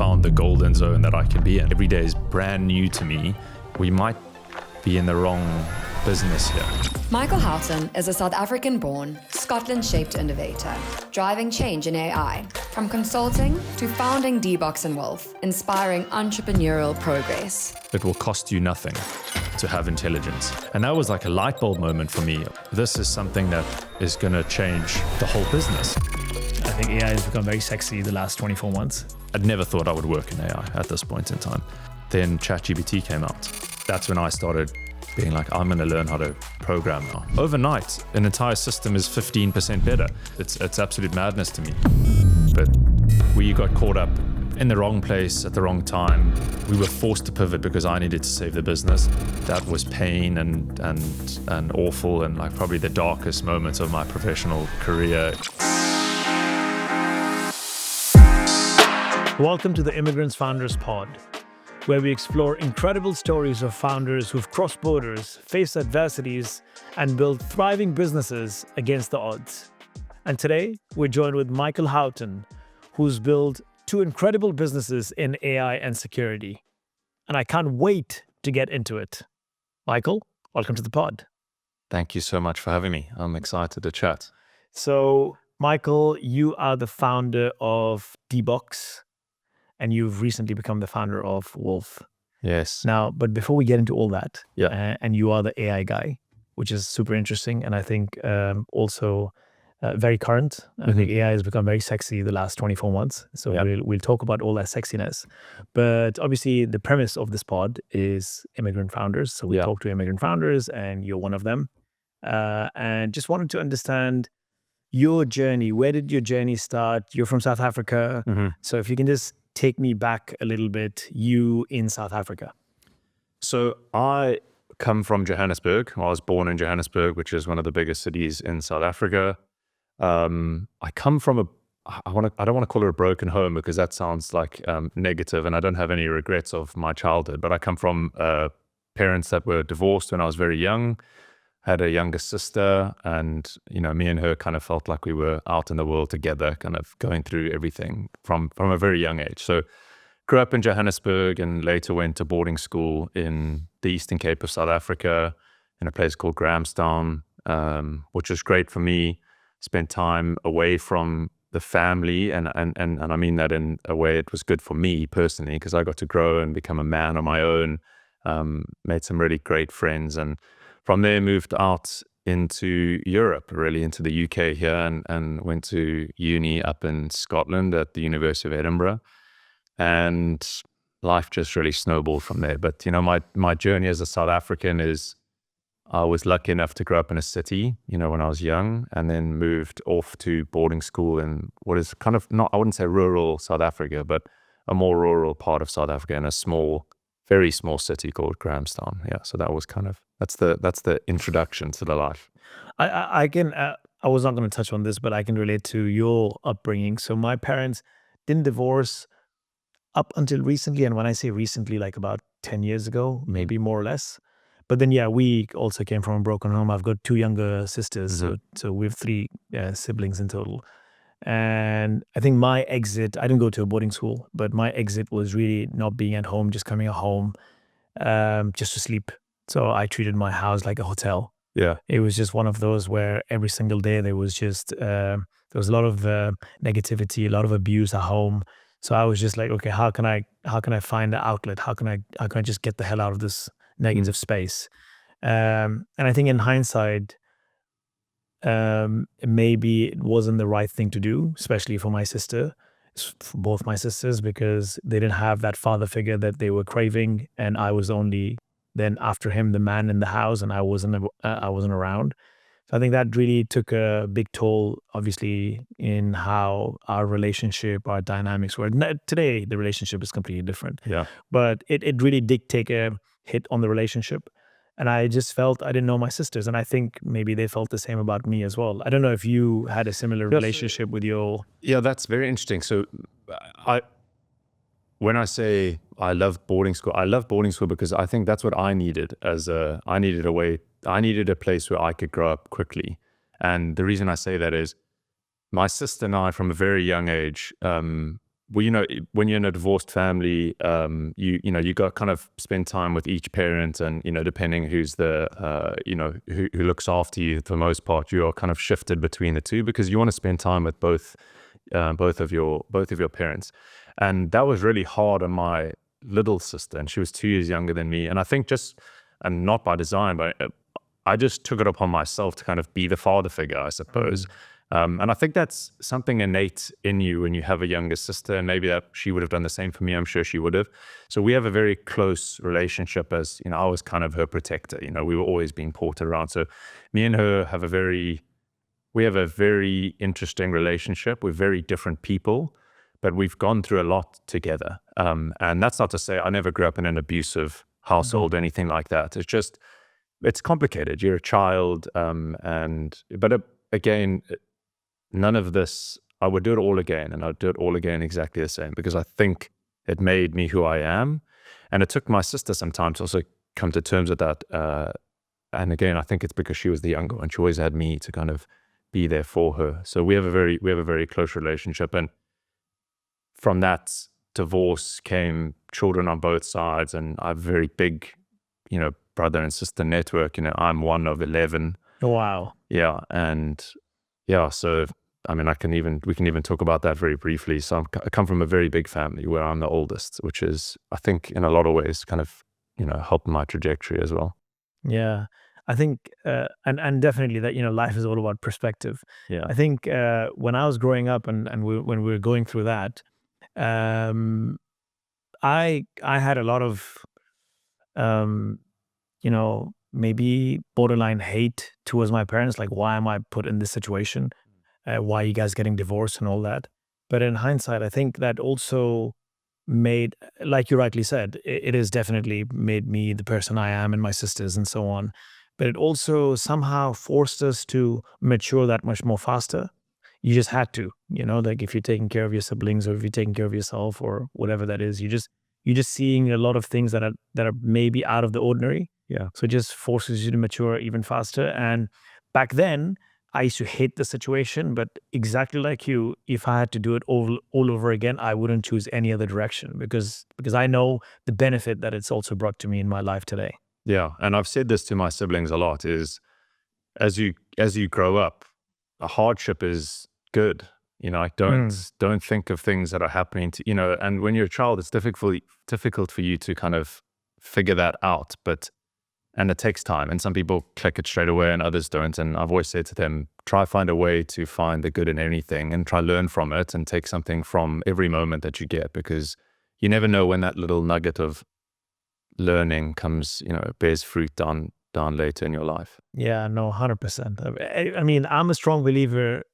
found the golden zone that I can be in. Every day is brand new to me. We might be in the wrong business here. Michael Houghton is a South African-born, Scotland-shaped innovator, driving change in AI, from consulting to founding D-Box & Wolf, inspiring entrepreneurial progress. It will cost you nothing to have intelligence. And that was like a light bulb moment for me. This is something that is going to change the whole business. I think AI has become very sexy the last 24 months. I'd never thought I would work in AI at this point in time. Then ChatGPT came out. That's when I started being like, I'm going to learn how to program now. Overnight, an entire system is 15% better. It's absolute madness to me. But we got caught up in the wrong place at the wrong time. We were forced to pivot because I needed to save the business. That was pain and awful, and like probably the darkest moments of my professional career. Welcome to the Immigrants Founders Pod, where we explore incredible stories of founders who've crossed borders, faced adversities, and built thriving businesses against the odds. And today, we're joined with Michael Houghton, who's built two incredible businesses in AI and security. And I can't wait to get into it. Michael, welcome to the pod. Thank you so much for having me. I'm excited to chat. So, Michael, you are the founder of D-Box, and you've recently become the founder of Wolf. Yes. Now, but before we get into all that, Yeah. and you are the AI guy, which is super interesting, and I think also very current. I think AI has become very sexy the last 24 months. So we'll talk about all that sexiness. But obviously, the premise of this pod is immigrant founders. So we talk to immigrant founders, and you're one of them. And just wanted to understand your journey. Where did your journey start? You're from South Africa. So if you can just take me back a little bit, you in South Africa. So I come from Johannesburg. I was born in Johannesburg, which is one of the biggest cities in South Africa. I come from I don't want to call it a broken home because that sounds like negative, and I don't have any regrets of my childhood, but I come from parents that were divorced when I was very young, had a younger sister, and me and her kind of felt like we were out in the world together, kind of going through everything from a very young age. So grew up in Johannesburg and later went to boarding school in the Eastern Cape of South Africa in a place called Grahamstown, which was great for me. Spent time away from the family, and I mean that in a way it was good for me personally because I got to grow and become a man on my own, made some really great friends, and from there moved out into Europe, really into the UK here, and went to uni up in Scotland at the University of Edinburgh, and life just really snowballed from there. But my journey as a South African is I was lucky enough to grow up in a city, when I was young, and then moved off to boarding school in what is kind of I wouldn't say rural South Africa, but a more rural part of South Africa in a small, very small city called Grahamstown. Yeah, so that was that's the introduction to the life. I was not going to touch on this, but I can relate to your upbringing. So my parents didn't divorce up until recently, and when I say recently, like about 10 years ago, maybe more or less. But then, we also came from a broken home. I've got two younger sisters, so we have three siblings in total. And I think my exit, I didn't go to a boarding school, but my exit was really not being at home, just coming at home just to sleep. So I treated my house like a hotel. Yeah. It was just one of those where every single day there was just, there was a lot of negativity, a lot of abuse at home. So I was just like, okay, how can I find the outlet? How can I just get the hell out of this negative space? And I think in hindsight, maybe it wasn't the right thing to do, especially for my sister, for both my sisters, because they didn't have that father figure that they were craving, and I was only then after him the man in the house, and I wasn't around. So I think that really took a big toll, obviously, in how our relationship, our dynamics were. Today, the relationship is completely different. Yeah. But it really did take a hit on the relationship. And I just felt I didn't know my sisters. And I think maybe they felt the same about me as well. I don't know if you had a similar relationship with your... Yeah, that's very interesting. So when I say I love boarding school because I think that's what I needed I needed a place where I could grow up quickly. And the reason I say that is my sister and I, from a very young age, well, when you're in a divorced family, you got kind of spend time with each parent, and depending who's the who looks after you, for the most part, you are kind of shifted between the two because you want to spend time with both of your parents. And that was really hard on my little sister, and she was 2 years younger than me. And I think and not by design, but I just took it upon myself to kind of be the father figure, I suppose. And I think that's something innate in you when you have a younger sister, and maybe that she would have done the same for me. I'm sure she would have. So we have a very close relationship, as I was kind of her protector. We were always being ported around. So me and her have a very interesting relationship. We're very different people, but we've gone through a lot together. And that's not to say I never grew up in an abusive household, anything like that. It's just, it's complicated. You're a child, but again, none of this, I would do it all again, and I'd do it all again exactly the same, because I think it made me who I am. And it took my sister some time to also come to terms with that. And again, I think it's because she was the younger one. She always had me to kind of be there for her. So we have a very close relationship. And from that divorce came children on both sides, and I have a very big, brother and sister network. I'm one of 11. Wow. Yeah. And yeah, so I mean, we can even talk about that very briefly. So I come from a very big family where I'm the oldest, which is, I think, in a lot of ways kind of, helped my trajectory as well. Yeah. I think, and definitely that, life is all about perspective. Yeah. I think when I was growing up when we were going through that, I had a lot of, maybe borderline hate towards my parents. Like, why am I put in this situation? Why are you guys getting divorced and all that? But in hindsight, I think that also made, like you rightly said, it has definitely made me the person I am, and my sisters and so on. But it also somehow forced us to mature that much more faster. You just had to, like if you're taking care of your siblings, or if you're taking care of yourself, or whatever that is, you're just seeing a lot of things that are maybe out of the ordinary. Yeah. So it just forces you to mature even faster. And back then, I used to hate the situation, but exactly like you, if I had to do it all over again, I wouldn't choose any other direction, because I know the benefit that it's also brought to me in my life today. Yeah. And I've said this to my siblings a lot, is as you grow up, a hardship is good. Don't think of things that are happening to, and when you're a child, it's difficult for you to kind of figure that out, and it takes time, and some people click it straight away and others don't. And I've always said to them, try find a way to find the good in anything, and try learn from it, and take something from every moment that you get, because you never know when that little nugget of learning comes, bears fruit down later in your life. Yeah, no, 100%. I mean, I'm a strong believer.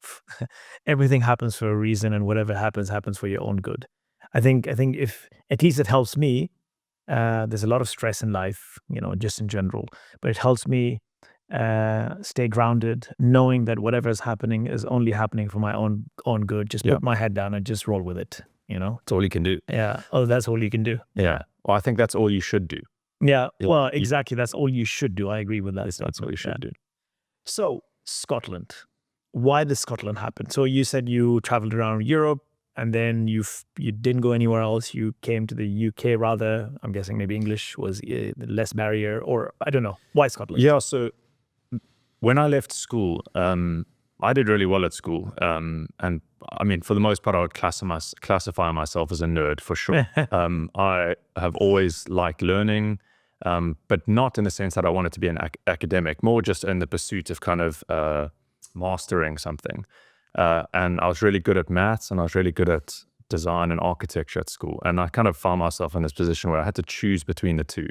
Everything happens for a reason, and whatever happens for your own good. I think if at least it helps me. There's a lot of stress in life, just in general, but it helps me stay grounded, knowing that whatever is happening is only happening for my own good. Just put my head down and just roll with it. That's all you can do. Yeah. Oh, that's all you can do. Yeah. Well, I think that's all you should do. Yeah. Well, exactly. That's all you should do. I agree with that. That's all you should do. So Scotland, why did Scotland happen? So you said you traveled around Europe, and then you didn't go anywhere else. You came to the UK rather. I'm guessing maybe English was the less barrier, or I don't know. Why Scotland? Yeah. So when I left school, I did really well at school. And I mean, for the most part, I would classify myself as a nerd for sure. I have always liked learning, but not in the sense that I wanted to be an academic, more just in the pursuit of kind of mastering something. And I was really good at maths, and I was really good at design and architecture at school. And I kind of found myself in this position where I had to choose between the two.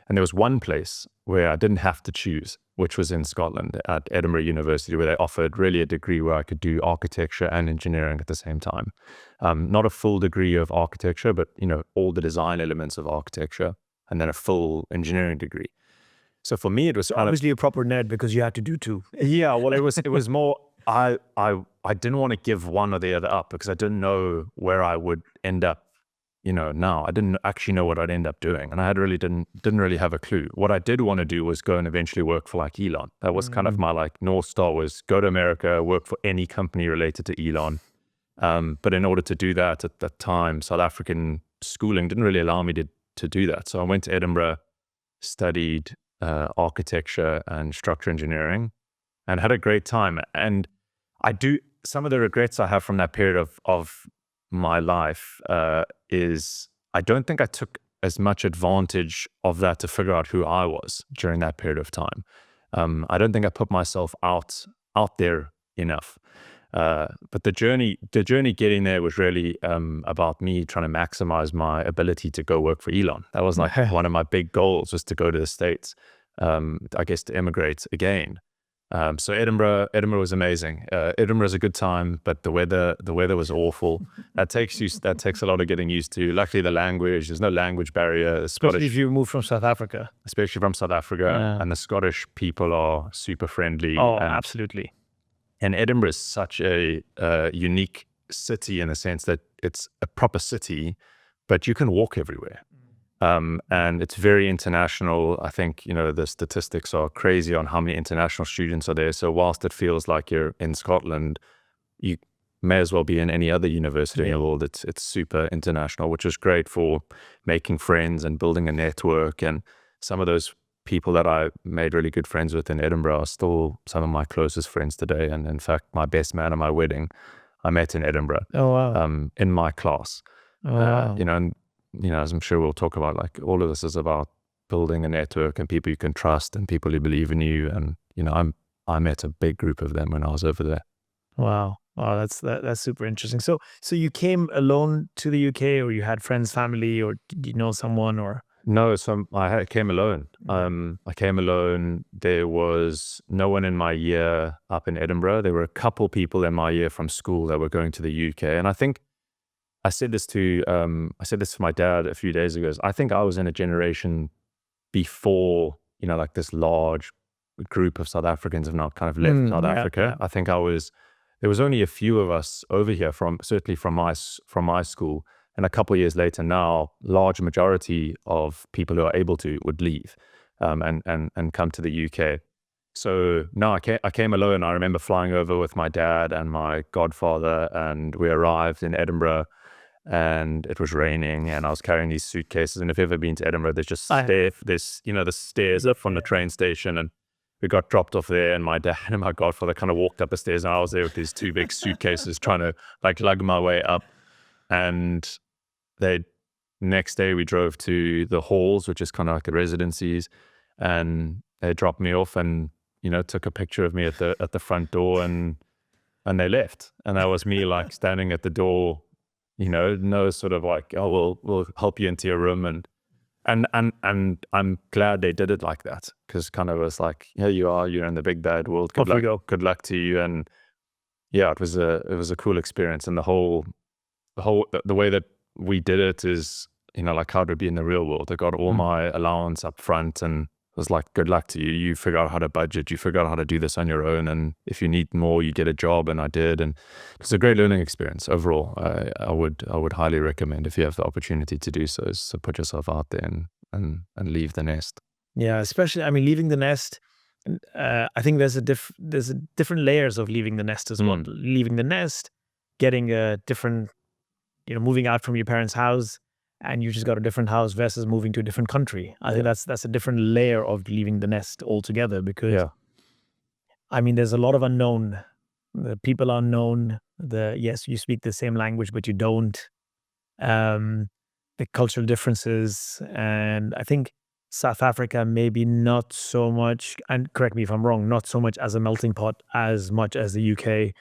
And there was one place where I didn't have to choose, which was in Scotland at Edinburgh University, where they offered really a degree where I could do architecture and engineering at the same time. Not a full degree of architecture, but all the design elements of architecture, and then a full engineering degree. So for me, it was obviously a proper nerd, because you had to do two. Yeah, well, it was more. I didn't want to give one or the other up, because I didn't know where I would end up. Now I didn't actually know what I'd end up doing, and I didn't really have a clue. What I did want to do was go and eventually work for like Elon. That was kind of my like North Star, was go to America, work for any company related to Elon, But in order to do that at that time, South African schooling didn't really allow me to do that. So I went to Edinburgh, studied architecture and structural engineering, and had a great time. And some of the regrets I have from that period of my life is I don't think I took as much advantage of that to figure out who I was during that period of time. I don't think I put myself out there enough. But the journey getting there was really about me trying to maximize my ability to go work for Elon. That was like one of my big goals, was to go to the States, I guess to immigrate again. So Edinburgh was amazing. Edinburgh is a good time, but the weather was awful. That takes a lot of getting used to. Luckily, there's no language barrier. Especially if you move from South Africa. Especially from South Africa, and the Scottish people are super friendly. Oh, absolutely. And Edinburgh is such a unique city in the sense that it's a proper city, but you can walk everywhere. And it's very international. I think, the statistics are crazy on how many international students are there. So whilst it feels like you're in Scotland, you may as well be in any other university in the world. It's super international, which is great for making friends and building a network. And some of those people that I made really good friends with in Edinburgh are still some of my closest friends today. And in fact, my best man at my wedding, I met in Edinburgh. Oh, wow. In my class. Oh, wow. As I'm sure we'll talk about, like, all of this is about building a network and people you can trust and people who believe in you. And, I met a big group of them when I was over there. Wow. Oh, that's super interesting. So you came alone to the UK, or you had friends, family, or did you know someone, or? No, so I came alone. I came alone. There was no one in my year up in Edinburgh. There were a couple people in my year from school that were going to the UK. And I think I said this to my dad a few days ago. I think I was in a generation before, like this large group of South Africans have now kind of left South Africa. I think there was only a few of us over here certainly from my school. And a couple of years later now, large majority of people who are able to would leave and come to the UK. So no, I came alone. I remember flying over with my dad and my godfather, and we arrived in Edinburgh, and it was raining, and I was carrying these suitcases. And if you've ever been to Edinburgh, there's just the stairs up from the train station, and we got dropped off there, and my dad and my godfather kind of walked up the stairs, and I was there with these two big suitcases trying to like lug my way up. And next day we drove to the halls, which is kind of like the residencies, and they dropped me off and, took a picture of me at the front door, and they left. And that was me like standing at the door, no sort of like, oh, we'll help you into your room. And I'm glad they did it like that, because kind of was like, here you are, you're in the big bad world. Good luck to you. And yeah, it was a cool experience. And the way that we did it is, like how to be in the real world. I got all my allowance up front, and it was like, good luck to you. You figure out how to budget, you figure out how to do this on your own. And if you need more, you get a job. And I did. And it's a great learning experience overall. I would highly recommend, if you have the opportunity to do so, is to put yourself out there and leave the nest. Yeah, especially, leaving the nest. I think there's different layers of leaving the nest as well. Leaving the nest, getting a different, moving out from your parents' house, and you just got a different house, versus moving to a different country. I think that's a different layer of leaving the nest altogether, because there's a lot of unknown. The people are unknown. Yes, you speak the same language, but you don't. The cultural differences, and I think South Africa maybe not so much, and correct me if I'm wrong, not so much as a melting pot as much as the UK,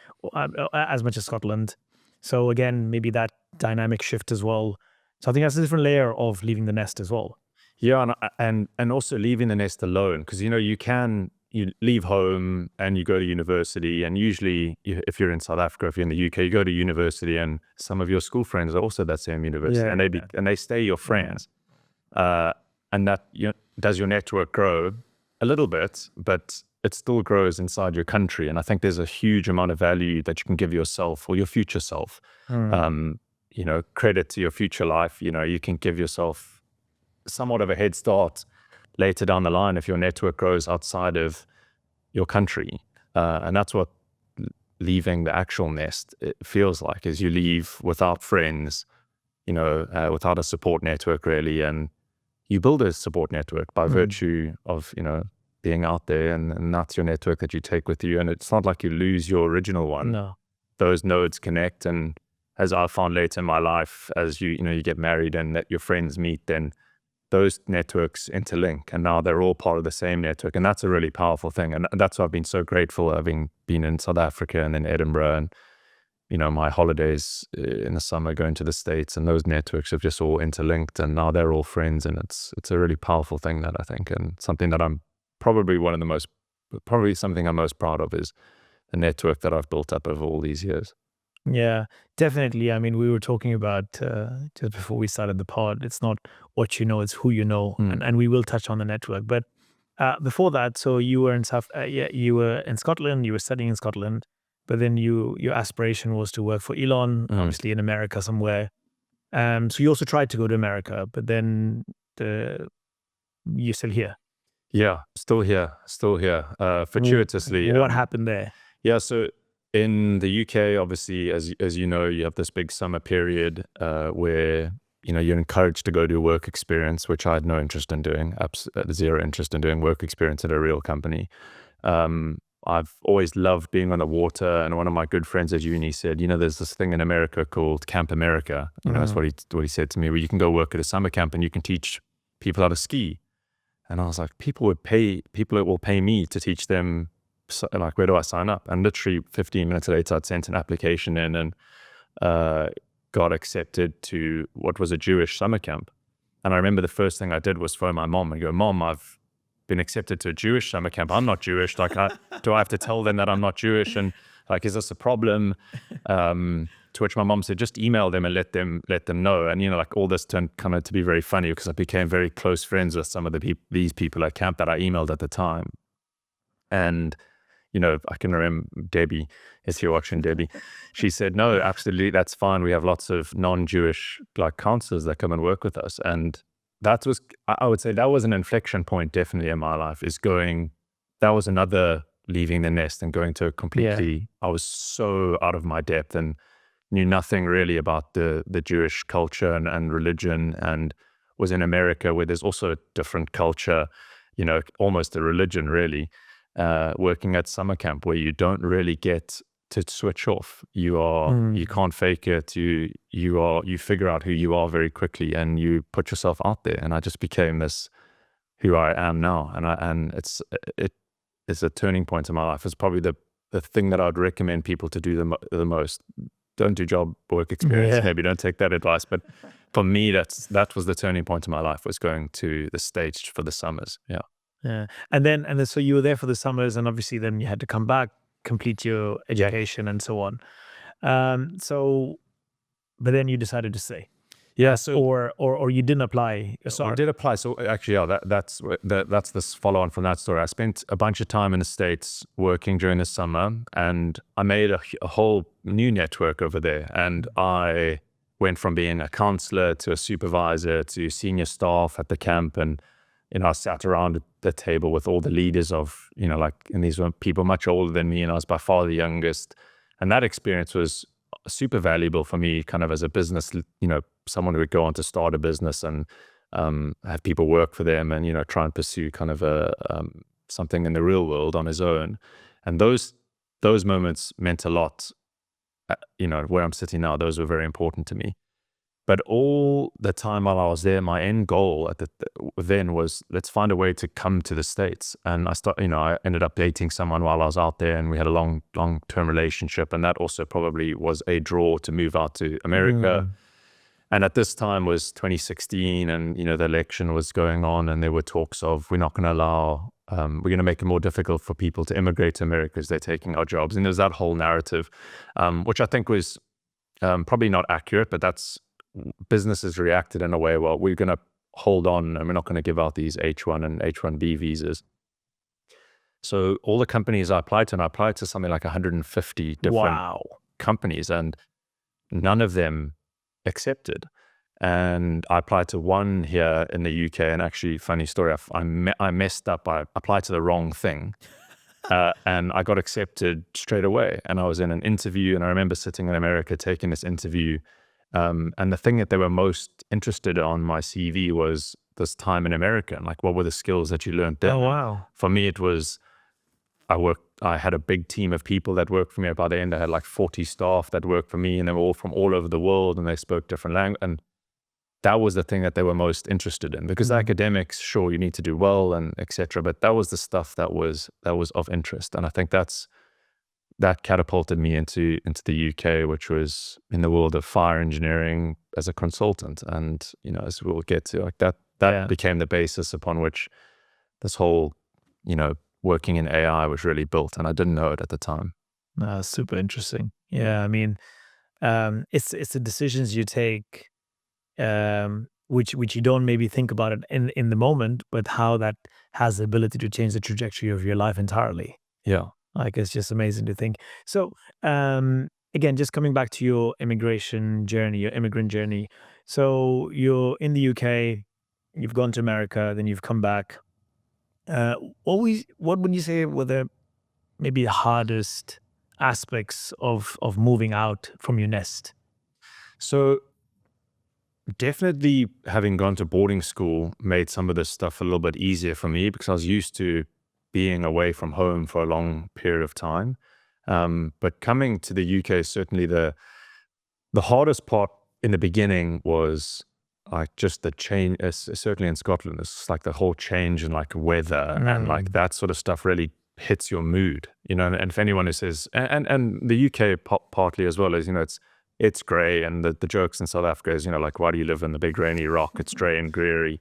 as much as Scotland. So again, maybe that dynamic shift as well. So I think that's a different layer of leaving the nest as well. Yeah, and also leaving the nest alone, because you leave home and you go to university, and usually if you're in South Africa, if you're in the UK, you go to university, and some of your school friends are also that same university, and they stay your friends, and that does your network grow a little bit, but it still grows inside your country. And I think there's a huge amount of value that you can give yourself or your future self. Credit to your future life. You can give yourself somewhat of a head start later down the line if your network grows outside of your country. And that's what leaving the actual nest, it feels like, is you leave without friends, without a support network really, and you build a support network by virtue of, being out there, and that's your network that you take with you. And it's not like you lose your original one. No. Those nodes connect, and as I found later in my life, as you get married and that your friends meet, then those networks interlink, and now they're all part of the same network. And that's a really powerful thing. And that's why I've been so grateful, having been in South Africa and in Edinburgh, and my holidays in the summer going to the States, and those networks have just all interlinked, and now they're all friends. And it's a really powerful thing, that I think, and something that I'm probably something I'm most proud of, is the network that I've built up over all these years. Yeah, definitely. I mean, we were talking about just before we started the pod, it's not what you know, it's who you know. And we will touch on the network. But before that, so you were you were in Scotland, you were studying in Scotland, but then your aspiration was to work for Elon, obviously in America somewhere. So you also tried to go to America, but then you're still here. Yeah, still here. Fortuitously. What happened there? Yeah, so in the UK, obviously, as you know, you have this big summer period where you're encouraged to go do work experience, which I had no interest in doing, zero interest in doing work experience at a real company. I've always loved being on the water, and one of my good friends at uni said, there's this thing in America called Camp America. That's what he said to me, where you can go work at a summer camp and you can teach people how to ski. And I was like, people will pay me to teach them. So, like, where do I sign up? And literally 15 minutes later, I'd sent an application in and got accepted to what was a Jewish summer camp. And I remember the first thing I did was phone my mom and go, Mom, I've been accepted to a Jewish summer camp. I'm not Jewish. Like, do I have to tell them that I'm not Jewish? And like, is this a problem? To which my mom said, just email them and let them know. And, all this turned kind of to be very funny, because I became very close friends with some of these people at camp that I emailed at the time. And I can remember Debbie, is here watching, Debbie. She said, no, absolutely, that's fine. We have lots of non-Jewish counselors that come and work with us. And I would say that was an inflection point definitely in my life, that was another leaving the nest and going to a completely, I was so out of my depth and knew nothing really about the Jewish culture and religion, and was in America where there's also a different culture, almost a religion really. Working at summer camp where you don't really get to switch off. You can't fake it. You figure out who you are very quickly, and you put yourself out there. And I just became who I am now. And it's a turning point in my life. It's probably the thing that I'd recommend people to do the most. Don't do job work experience. Maybe don't take that advice. But for me, that was the turning point in my life, was going to the States for the summers. Yeah. Yeah. And then so you were there for the summers, and obviously then you had to come back, complete your education and so on. But then you decided to stay. Yeah. So or you didn't apply. I did apply. So actually, that's this follow on from that story. I spent a bunch of time in the States working during the summer, and I made a whole new network over there. And I went from being a counselor to a supervisor to senior staff at the camp, and I sat around the table with all the leaders of, and these were people much older than me, and I was by far the youngest. And that experience was super valuable for me, kind of as a business, someone who would go on to start a business and have people work for them, and, try and pursue kind of something in the real world on his own. And those moments meant a lot, where I'm sitting now. Those were very important to me. But all the time while I was there, my end goal then was, let's find a way to come to the States. And I ended up dating someone while I was out there, and we had a long-term relationship. And that also probably was a draw to move out to America. And at this time was 2016, and, the election was going on, and there were talks of, we're going to make it more difficult for people to immigrate to America because they're taking our jobs. And there's that whole narrative, which I think was probably not accurate, but businesses reacted in a way, well, we're going to hold on and we're not going to give out these H1 and H1B visas. So all the companies I applied to, and I applied to something like 150 different companies, and none of them accepted. And I applied to one here in the UK, and actually, funny story, I messed up. I applied to the wrong thing. And I got accepted straight away. And I was in an interview, and I remember sitting in America taking this interview. And the thing that they were most interested on my CV was this time in America, and like, what were the skills that you learned there? Oh, wow. For me, it was, I had a big team of people that worked for me. By the end, I had like 40 staff that worked for me, and they were all from all over the world, and they spoke different language. And that was the thing that they were most interested in, because academics, sure, you need to do well and etc. But that was the stuff that was of interest. And I think that catapulted me into the UK, which was in the world of fire engineering as a consultant. And, as we'll get to, like that became the basis upon which this whole, working in AI was really built. And I didn't know it at the time. Super interesting. Yeah, I mean, it's the decisions you take, which you don't maybe think about it in the moment, but how that has the ability to change the trajectory of your life entirely. Yeah. Like, it's just amazing to think. So, again, just coming back to your immigration journey, your immigrant journey. So you're in the UK, you've gone to America, then you've come back. What would you say were the maybe the hardest aspects of moving out from your nest? So definitely having gone to boarding school made some of this stuff a little bit easier for me, because I was used to being away from home for a long period of time. But coming to the UK, certainly the hardest part in the beginning was like just the change, certainly in Scotland, it's like the whole change in like weather and like that sort of stuff really hits your mood, and if anyone who says, and the UK partly as well, is, it's grey, and the jokes in South Africa is, like, why do you live in the big rainy rock? It's grey and dreary,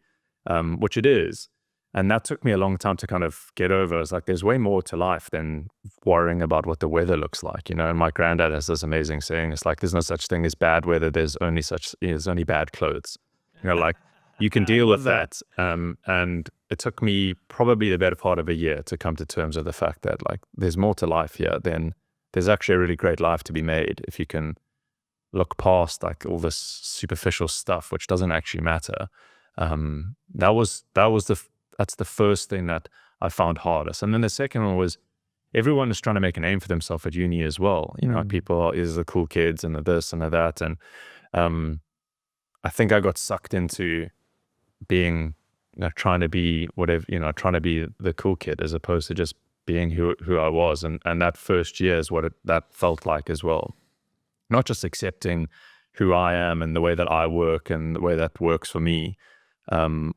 which it is. And that took me a long time to kind of get over. It's like, there's way more to life than worrying about what the weather looks like, and my granddad has this amazing saying, it's like, there's no such thing as bad weather, there's only bad clothes. Like, you can deal with that. And it took me probably the better part of a year to come to terms with the fact that, like, there's more to life here. Then there's actually a really great life to be made if you can look past like all this superficial stuff, which doesn't actually matter. That's the first thing that I found hardest. And then the second one was, everyone is trying to make a name for themselves at uni as well. People is the cool kids and the this and the that. And I think I got sucked into being, trying to be whatever, trying to be the cool kid as opposed to just being who I was. And that first year is what that felt like as well. Not just accepting who I am and the way that I work and the way that works for me,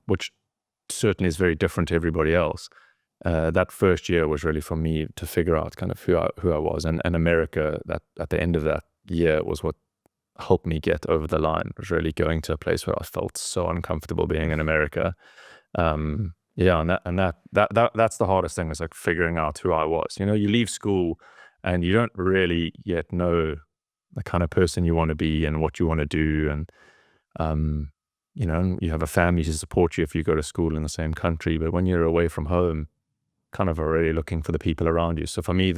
which certainly is very different to everybody else. That first year was really for me to figure out kind of who I was. And America, that at the end of that year, was what helped me get over the line. Was really going to a place where I felt so uncomfortable being in America. And that's the hardest thing, is like figuring out who I was. You leave school and you don't really yet know the kind of person you want to be and what you want to do. And, you have a family to support you if you go to school in the same country. But when you're away from home, kind of already looking for the people around you. So for me,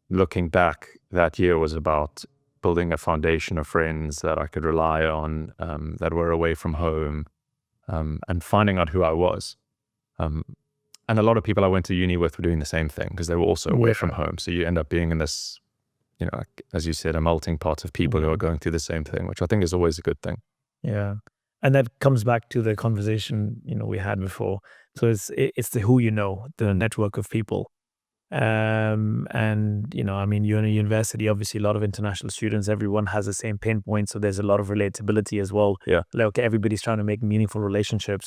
looking back, that year was about building a foundation of friends that I could rely on, that were away from home, and finding out who I was. And a lot of people I went to uni with were doing the same thing, because they were also away from home. So you end up being in this, as you said, a melting pot of people who are going through the same thing, which I think is always a good thing. Yeah. And that comes back to the conversation, we had before. So it's the who the network of people. And, you're in a university, obviously a lot of international students, everyone has the same pain point. So there's a lot of relatability as well. Yeah. Like, everybody's trying to make meaningful relationships.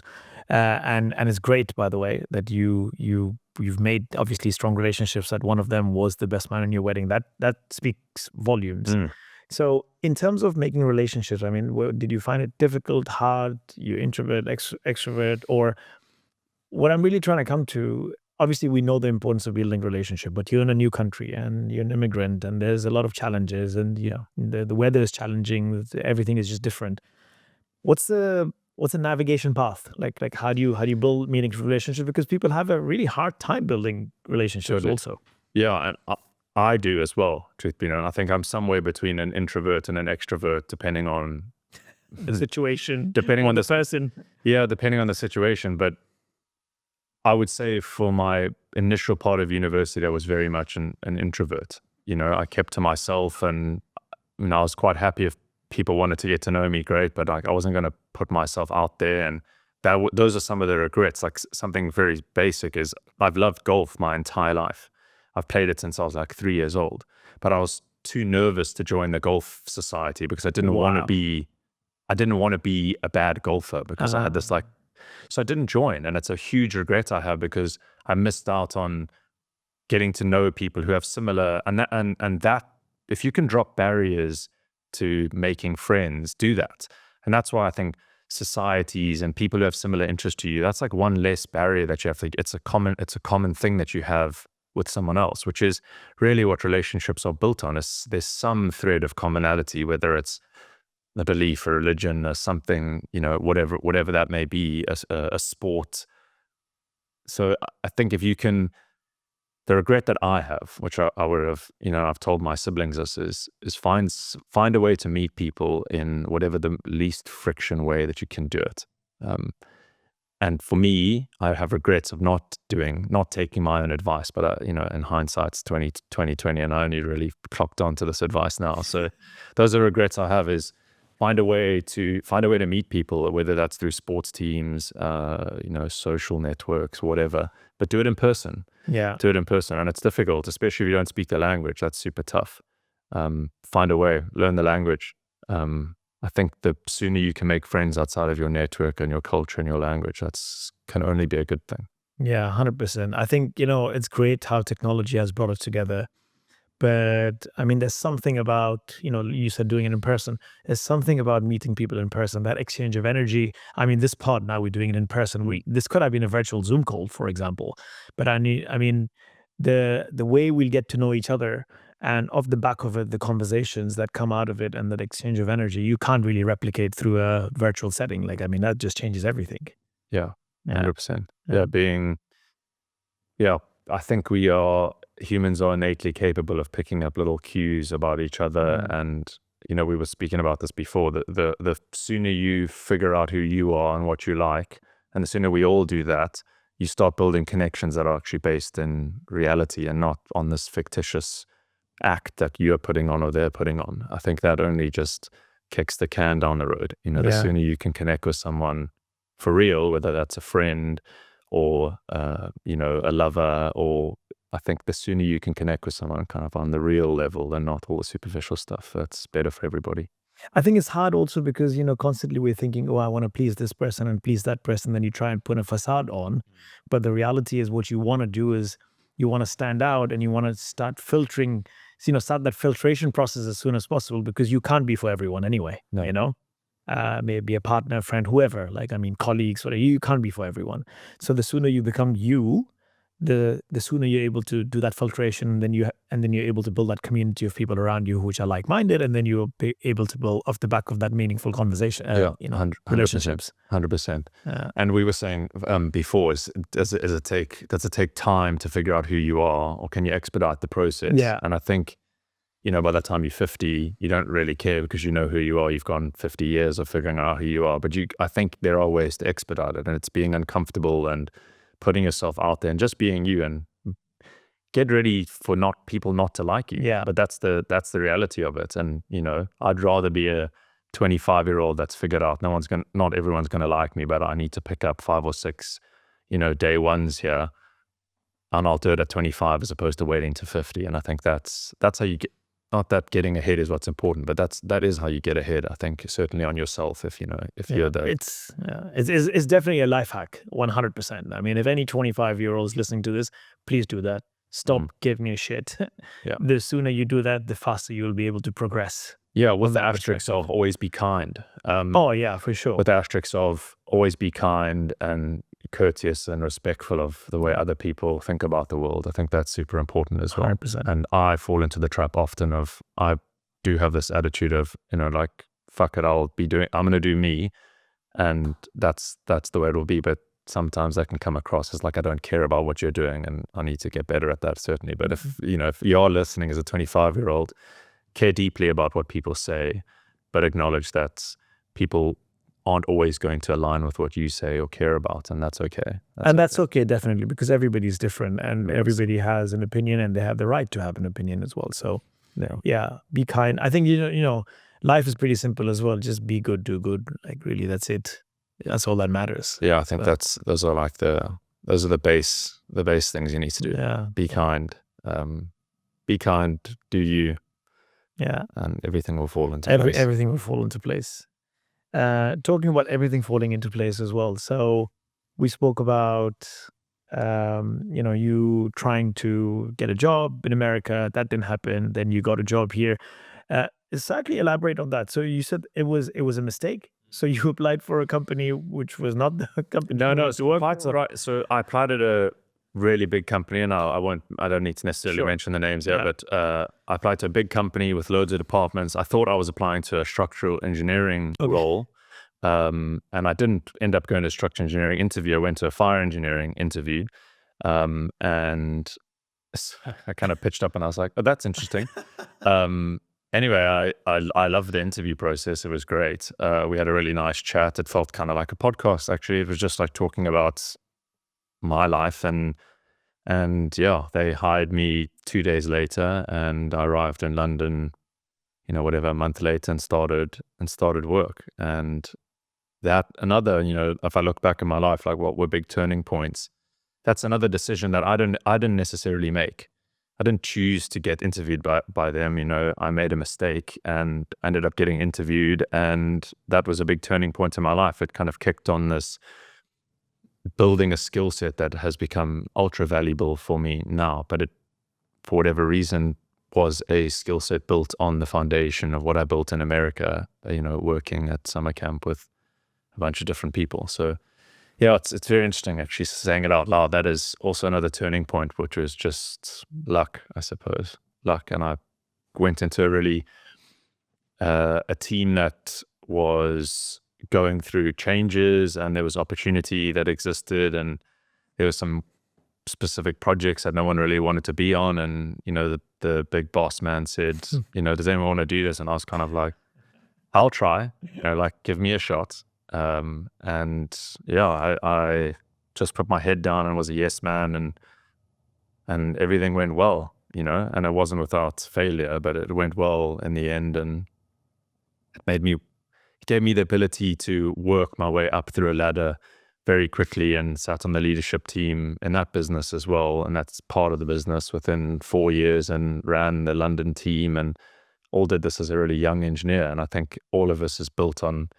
And it's great, by the way, that you've made obviously strong relationships, that one of them was the best man in your wedding. That speaks volumes. So in terms of making relationships, did you find it difficult, hard, you introvert, extrovert, or what I'm really trying to come to, obviously we know the importance of building relationship, but you're in a new country and you're an immigrant and there's a lot of challenges, and the weather is challenging, everything is just different. What's the navigation path? Like how do you build meaningful relationships? Because people have a really hard time building relationships also. Yeah, and I do as well, truth be known. I think I'm somewhere between an introvert and an extrovert, depending on the situation, depending on the person. Yeah, depending on the situation. But I would say for my initial part of university, I was very much an introvert. I kept to myself, and I was quite happy if people wanted to get to know me, great, but I wasn't going to put myself out there. And those are some of the regrets. Like something very basic is I've loved golf my entire life. I've played it since I was like 3 years old, but I was too nervous to join the golf society because I didn't want to be a bad golfer because I had this so I didn't join. And it's a huge regret I have because I missed out on getting to know people who have similar, and that if you can drop barriers to making friends, do that. And that's why I think societies and people who have similar interests to you, that's like one less barrier that you have to, it's a common thing that you have with someone else, which is really what relationships are built on. There's some thread of commonality, whether it's a belief, a religion, or something, whatever that may be, a sport. So I think if you can, the regret that I have, which I would have, I've told my siblings this, is find a way to meet people in whatever the least friction way that you can do it. And for me, I have regrets of not taking my own advice, but in hindsight, it's 2020, and I only really clocked onto this advice now. So those are regrets I have, is find a way to meet people, whether that's through sports teams, social networks, whatever, but do it in person. Yeah. Do it in person. And it's difficult, especially if you don't speak the language. That's super tough. Find a way, learn the language. I think the sooner you can make friends outside of your network and your culture and your language, that's can only be a good thing. Yeah, 100%. I think, it's great how technology has brought us together. But I mean, there's something about, you said doing it in person. There's something about meeting people in person, that exchange of energy. I mean, this pod, now we're doing it in person. This could have been a virtual Zoom call, for example. But I mean, the way we'll get to know each other, and off the back of it, the conversations that come out of it and that exchange of energy, you can't really replicate through a virtual setting. That just changes everything. Yeah, 100%. Yeah. I think humans are innately capable of picking up little cues about each other. And, we were speaking about this before, the sooner you figure out who you are and what you like, and the sooner we all do that, you start building connections that are actually based in reality and not on this fictitious act that you're putting on or they're putting on. I think that only just kicks the can down the road. The sooner you can connect with someone for real, whether that's a friend or a lover, or I think the sooner you can connect with someone kind of on the real level and not all the superficial stuff, that's better for everybody. I think it's hard also because, constantly we're thinking, I want to please this person and please that person. Then you try and put a facade on. But the reality is what you want to do is you want to stand out, and you want to start filtering, start that filtration process as soon as possible, because you can't be for everyone anyway, maybe a partner, friend, whoever, colleagues, whatever, you can't be for everyone. So the sooner you become you, the sooner you're able to do that filtration, then you're able to build that community of people around you which are like-minded, and then you'll be able to build off the back of that meaningful conversation, 100%, relationships. 100%. And we were saying before, does it take time to figure out who you are, or can you expedite the process? Yeah. And I think, by the time you're 50, you don't really care because you know who you are. You've gone 50 years of figuring out who you are. But I think there are ways to expedite it, and it's being uncomfortable and putting yourself out there and just being you, and get ready for people not to like you. Yeah. But that's the reality of it. And, I'd rather be a 25-year-old that's figured out not everyone's going to like me, but I need to pick up 5 or 6, day ones here, and I'll do it at 25 as opposed to waiting to 50. And I think that's how you get, not that getting ahead is what's important, but that is how you get ahead. I think certainly on yourself, if you're the... It's definitely a life hack, 100%. I mean, if any 25-year-olds listening to this, please do that. Stop giving a shit. Yeah. The sooner you do that, the faster you'll be able to progress. Yeah, with the asterisk of always be kind. For sure. With the asterisk of always be kind and courteous and respectful of the way other people think about the world. I think that's super important as well. 100%. And I fall into the trap often of, I do have this attitude of, fuck it, I'm going to do me. And that's the way it will be. But sometimes that can come across as like, I don't care about what you're doing, and I need to get better at that, certainly. But if you are listening as a 25-year-old, care deeply about what people say, but acknowledge that people aren't always going to align with what you say or care about, and that's okay. That's okay, definitely, because everybody's different and everybody has an opinion and they have the right to have an opinion as well. So yeah, be kind. I think, life is pretty simple as well. Just be good, do good. Like really, that's it. That's all that matters. Yeah, I think those are the base things you need to do. Yeah. Be kind. Be kind, do you. Yeah. And everything will fall into place. Everything will fall into place. Talking about everything falling into place as well. So we spoke about, you trying to get a job in America. That didn't happen. Then you got a job here. Exactly, elaborate on that. So you said it was a mistake. So you applied for a company which was not the company. No. So I applied at a really big company, and I don't need to necessarily mention the names here, but I applied to a big company with loads of departments. I thought I was applying to a structural engineering role, and I didn't end up going to a structural engineering interview. I went to a fire engineering interview, and I kind of pitched up, and I was like, "Oh, that's interesting." Anyway, I loved the interview process. It was great. We had a really nice chat. It felt kind of like a podcast, actually. It was just like talking about my life, and they hired me 2 days later, and I arrived in London, a month later, and started work. And that another, if I look back in my life, like what were big turning points, that's another decision that I didn't necessarily make. I didn't choose to get interviewed by them. I made a mistake and ended up getting interviewed, and that was a big turning point in my life. It kind of kicked on this building a skill set that has become ultra valuable for me now, but it, for whatever reason, was a skill set built on the foundation of what I built in America, working at summer camp with a bunch of different people. So yeah, it's very interesting actually saying it out loud. That is also another turning point, which was just luck, I suppose. Luck. And I went into a team that was going through changes, and there was opportunity that existed, and there were some specific projects that no one really wanted to be on. And, the big boss man said, does anyone want to do this? And I was kind of like, I'll try, give me a shot. I just put my head down and was a yes man, and everything went well, and it wasn't without failure, but it went well in the end, and it gave me the ability to work my way up through a ladder very quickly, and sat on the leadership team in that business as well. And that's part of the business within 4 years, and ran the London team, and all did this as a really young engineer. And I think all of us is built on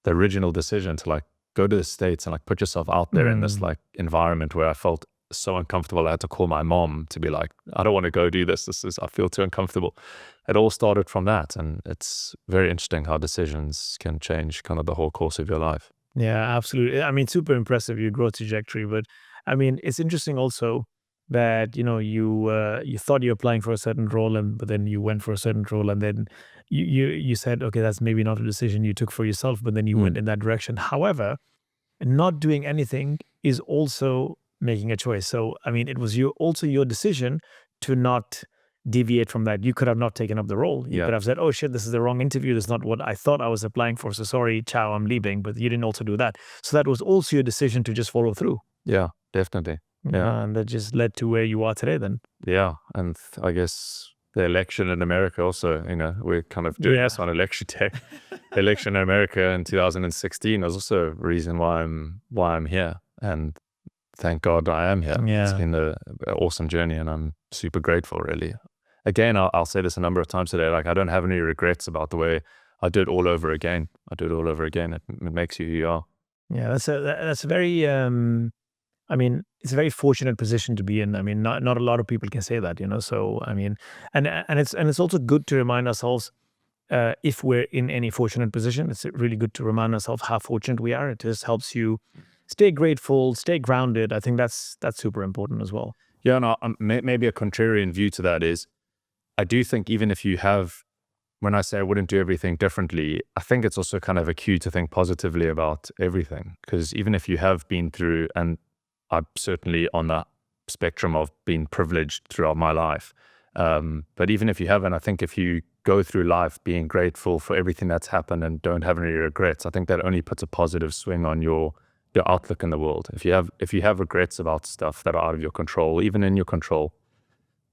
the original decision to go to the States and put yourself out there in this environment where I felt so uncomfortable. I had to call my mom to be like, I don't want to go do this. I feel too uncomfortable. It all started from that. And it's very interesting how decisions can change kind of the whole course of your life. Yeah, absolutely. I mean, super impressive, your growth trajectory. But I mean, it's interesting also that, you thought you were applying for a certain role, but then you went for a certain role, and then you said, okay, that's maybe not a decision you took for yourself, but then you went in that direction. However, not doing anything is also making a choice. So, I mean, it was also your decision to not deviate from that. You could have not taken up the role. You could have said, oh shit, this is the wrong interview. This is not what I thought I was applying for. So sorry, ciao, I'm leaving. But you didn't also do that. So that was also your decision to just follow through. Yeah, definitely. Yeah. And that just led to where you are today then. Yeah. And I guess the election in America also, we're kind of doing this on election day. The election in America in 2016 was also a reason why I'm here. And thank God I am here. Yeah. It's been an awesome journey, and I'm super grateful, really. Again, I'll say this a number of times today, I don't have any regrets about the way I did it all over again. It makes you who you are. Yeah, that's a very, it's a very fortunate position to be in. I mean, not a lot of people can say that, So, I mean, and it's also good to remind ourselves, if we're in any fortunate position, it's really good to remind ourselves how fortunate we are. It just helps you stay grateful, stay grounded. I think that's super important as well. Yeah, no, maybe a contrarian view to that is, I do think even if you have, when I say I wouldn't do everything differently, I think it's also kind of a cue to think positively about everything. Because even if you have been through, and I'm certainly on the spectrum of being privileged throughout my life, But even if you haven't, I think if you go through life being grateful for everything that's happened and don't have any regrets, I think that only puts a positive swing on your outlook in the world. If you have regrets about stuff that are out of your control, even in your control,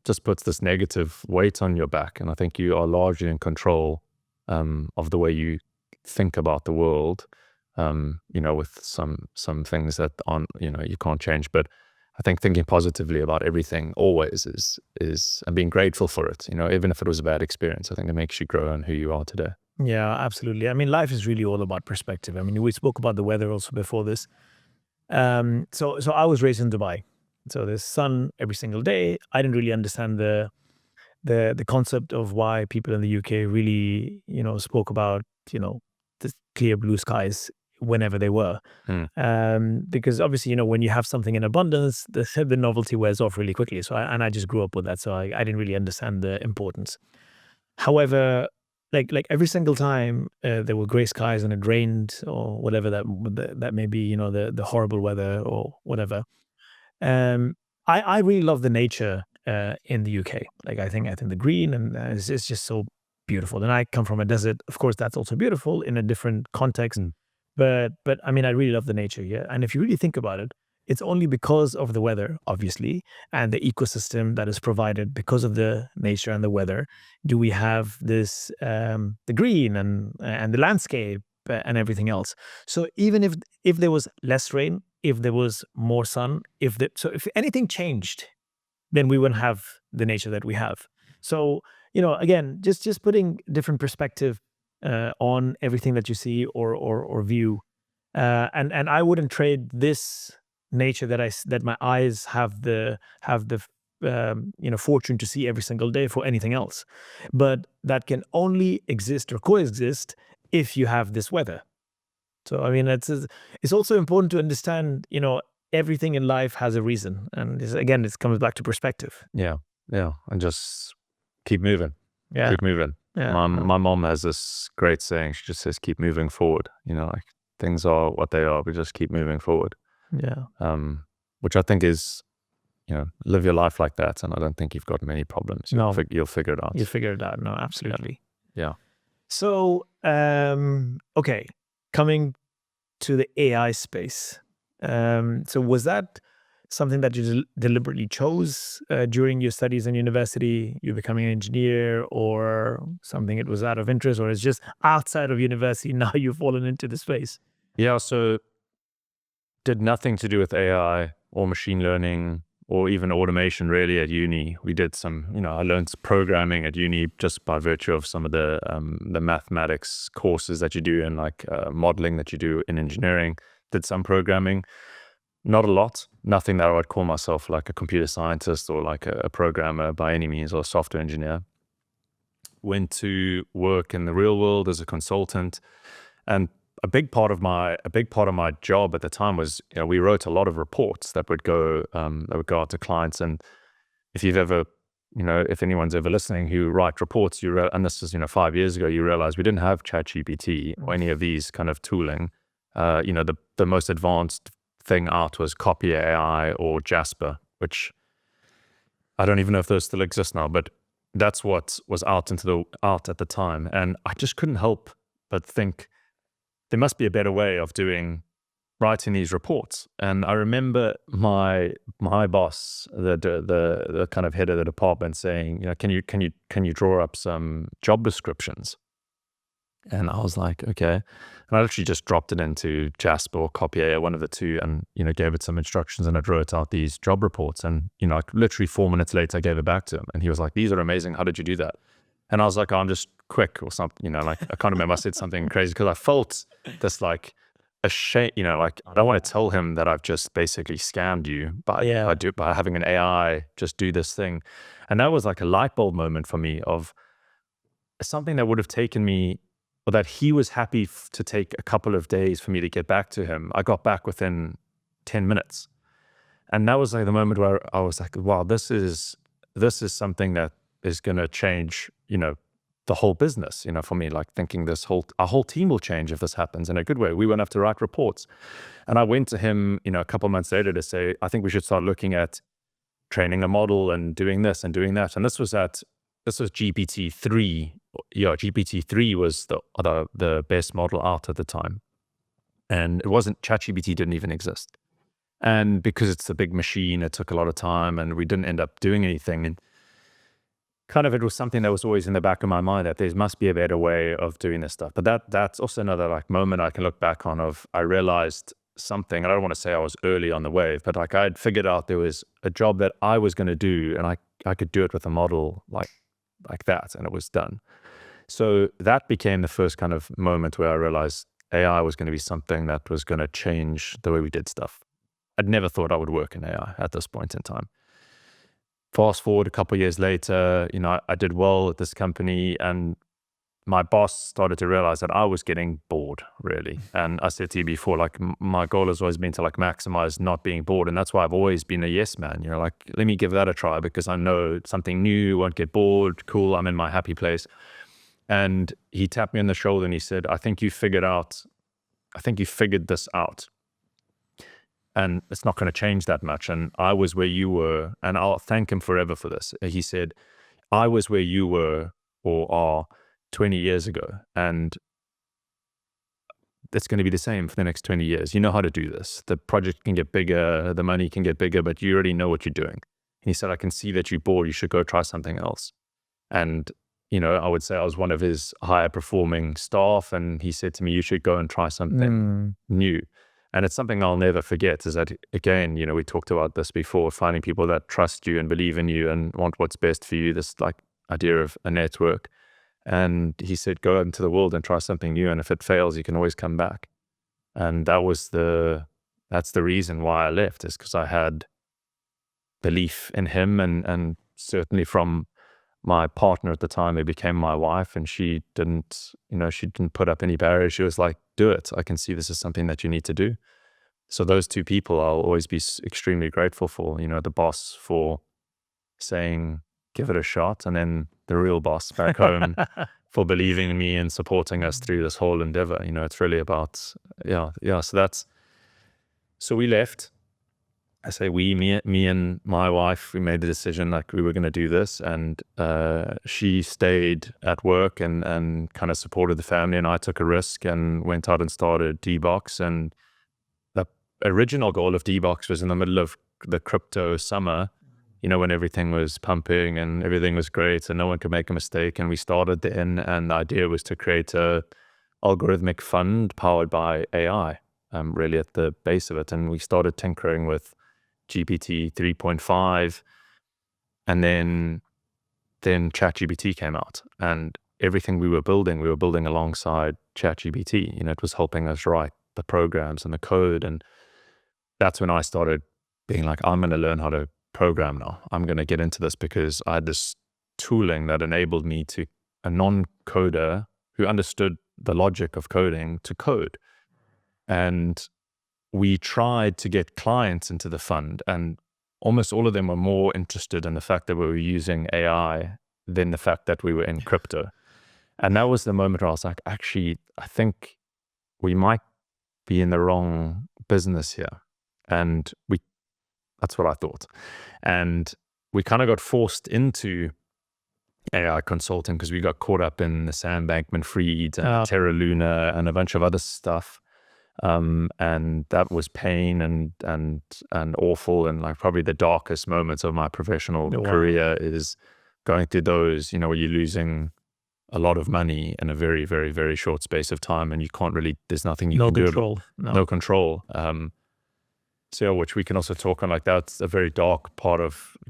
just puts this negative weight on your back. And I think you are largely in control of the way you think about the world, with some things that aren't, you can't change. But I think thinking positively about everything always is and being grateful for it, even if it was a bad experience. I think it makes you grow in who you are today. Yeah, absolutely. I mean, life is really all about perspective. I mean, we spoke about the weather also before this. So I was raised in Dubai. So there's sun every single day. I didn't really understand the concept of why people in the UK really, spoke about, the clear blue skies whenever they were. Because obviously, when you have something in abundance, the novelty wears off really quickly. So I just grew up with that. So I didn't really understand the importance. However, like every single time there were gray skies and it rained or whatever that may be, the horrible weather or whatever. I really love the nature in the UK. Like I think the green and it's just so beautiful. And I come from a desert. Of course, that's also beautiful in a different context. But I mean, I really love the nature here. And if you really think about it, it's only because of the weather, obviously, and the ecosystem that is provided because of the nature and the weather, do we have this the green and the landscape and everything else. So even if there was less rain, if there was more sun, if anything changed, then we wouldn't have the nature that we have. So again, just putting different perspective on everything that you see or view, and I wouldn't trade this nature that my eyes have the fortune to see every single day for anything else. But that can only exist or coexist if you have this weather. So I mean, it's also important to understand, everything in life has a reason, and again, it comes back to perspective. Yeah, and just keep moving. Yeah, keep moving. yeah, My mom has this great saying. She just says, "Keep moving forward." Like things are what they are. We just keep moving forward. yeah. Which I think is, live your life like that, and I don't think you've got many problems. No. You'll figure it out. You figure it out. No, absolutely. Yeah. So, okay, coming to the AI space. So was that something that you deliberately chose during your studies in university, you becoming an engineer, or something it was out of interest, or it's just outside of university, now you've fallen into the space? Yeah, so did nothing to do with AI or machine learning or even automation really at uni. We did some, I learned programming at uni just by virtue of some of the mathematics courses that you do and like modeling that you do in engineering. Did some programming, not a lot, nothing that I would call myself like a computer scientist or like a programmer by any means or a software engineer. Went to work in the real world as a consultant, and a big part of my job at the time was, we wrote a lot of reports that would go out to clients. And if you've ever, if anyone's ever listening who write reports, and this is 5 years ago, you realize we didn't have ChatGPT or any of these kind of tooling. The most advanced thing out was Copy AI or Jasper, which I don't even know if those still exist now, but that's what was out at the time. And I just couldn't help but think there must be a better way of writing these reports. And I remember my boss, the kind of head of the department, saying, can you draw up some job descriptions? And I was like, okay. And I literally just dropped it into Jasper or Copy AI, one of the two, and gave it some instructions, and it wrote out these job reports. And like literally 4 minutes later, I gave it back to him, and he was like, "These are amazing. How did you do that?" And I was like, "I'm just quick," or something. Like I can't remember. I said something crazy because I felt this like a shame. Like I don't want to tell him that I've just basically scammed you by having an AI just do this thing. And that was like a light bulb moment for me of something that would have taken me, or that he was happy to take a couple of days for me to get back to him. I got back within 10 minutes. And that was like the moment where I was like, wow, this is something that is going to change, the whole business, for me, like thinking our whole team will change if this happens in a good way. We won't have to write reports. And I went to him, a couple of months later to say, I think we should start looking at training a model and doing this and doing that. And this was GPT-3. Yeah, GPT-3 was the best model out at the time. And it wasn't, ChatGPT didn't even exist. And because it's a big machine, it took a lot of time and we didn't end up doing anything. And kind of it was something that was always in the back of my mind that there must be a better way of doing this stuff. But that's also another like moment I can look back on of I realized something. I don't want to say I was early on the wave, but like I'd figured out there was a job that I was going to do and I could do it with a model like that, and it was done. So that became the first kind of moment where I realized AI was going to be something that was going to change the way we did stuff. I'd never thought I would work in AI at this point in time. Fast forward a couple of years later, I did well at this company and my boss started to realize that I was getting bored, really. And I said to you before, like my goal has always been to like maximize not being bored. And that's why I've always been a yes man. Like, let me give that a try because I know something new, won't get bored. Cool, I'm in my happy place. And he tapped me on the shoulder and he said, I think you figured this out. And it's not going to change that much. And I was where you were, and I'll thank him forever for this. He said, I was where you were or are 20 years ago, and it's going to be the same for the next 20 years. You know how to do this. The project can get bigger, the money can get bigger, but you already know what you're doing. And he said, I can see that you're bored. You should go try something else. And, I would say I was one of his higher performing staff. And he said to me, you should go and try something new. And it's something I'll never forget is that, again, we talked about this before, finding people that trust you and believe in you and want what's best for you, this like idea of a network. And he said, go out into the world and try something new. And if it fails, you can always come back. And that's the reason why I left, is because I had belief in him and certainly from my partner at the time, who became my wife, and she didn't put up any barriers. She was like, do it. I can see this is something that you need to do. So those two people I'll always be extremely grateful for, the boss for saying, give it a shot. And then the real boss back home for believing in me and supporting us through this whole endeavor. It's really about, so we left. I say me and my wife, we made the decision like we were going to do this, and she stayed at work and kind of supported the family, and I took a risk and went out and started D-Box. And the original goal of D-Box was in the middle of the crypto summer, when everything was pumping and everything was great and no one could make a mistake. And we started then, and the idea was to create a algorithmic fund powered by AI, really at the base of it. And we started tinkering with GPT 3.5, and then ChatGPT came out, and everything we were building alongside ChatGPT. It was helping us write the programs and the code. And that's when I started being like, I'm going to learn how to program now. I'm going to get into this because I had this tooling that enabled me to, a non-coder who understood the logic of coding, to code. And we tried to get clients into the fund, and almost all of them were more interested in the fact that we were using AI than the fact that we were in crypto. And that was the moment where I was like, actually, I think we might be in the wrong business here. And that's what I thought. And we kind of got forced into AI consulting because we got caught up in the Sam Bankman-Fried and Terra Luna and a bunch of other stuff. And that was pain and awful, and like probably the darkest moments of my professional career is going through those, where you're losing a lot of money in a very, very, very short space of time, and you can't really, there's nothing you can do. No control. So which we can also talk on, like that's a very dark part,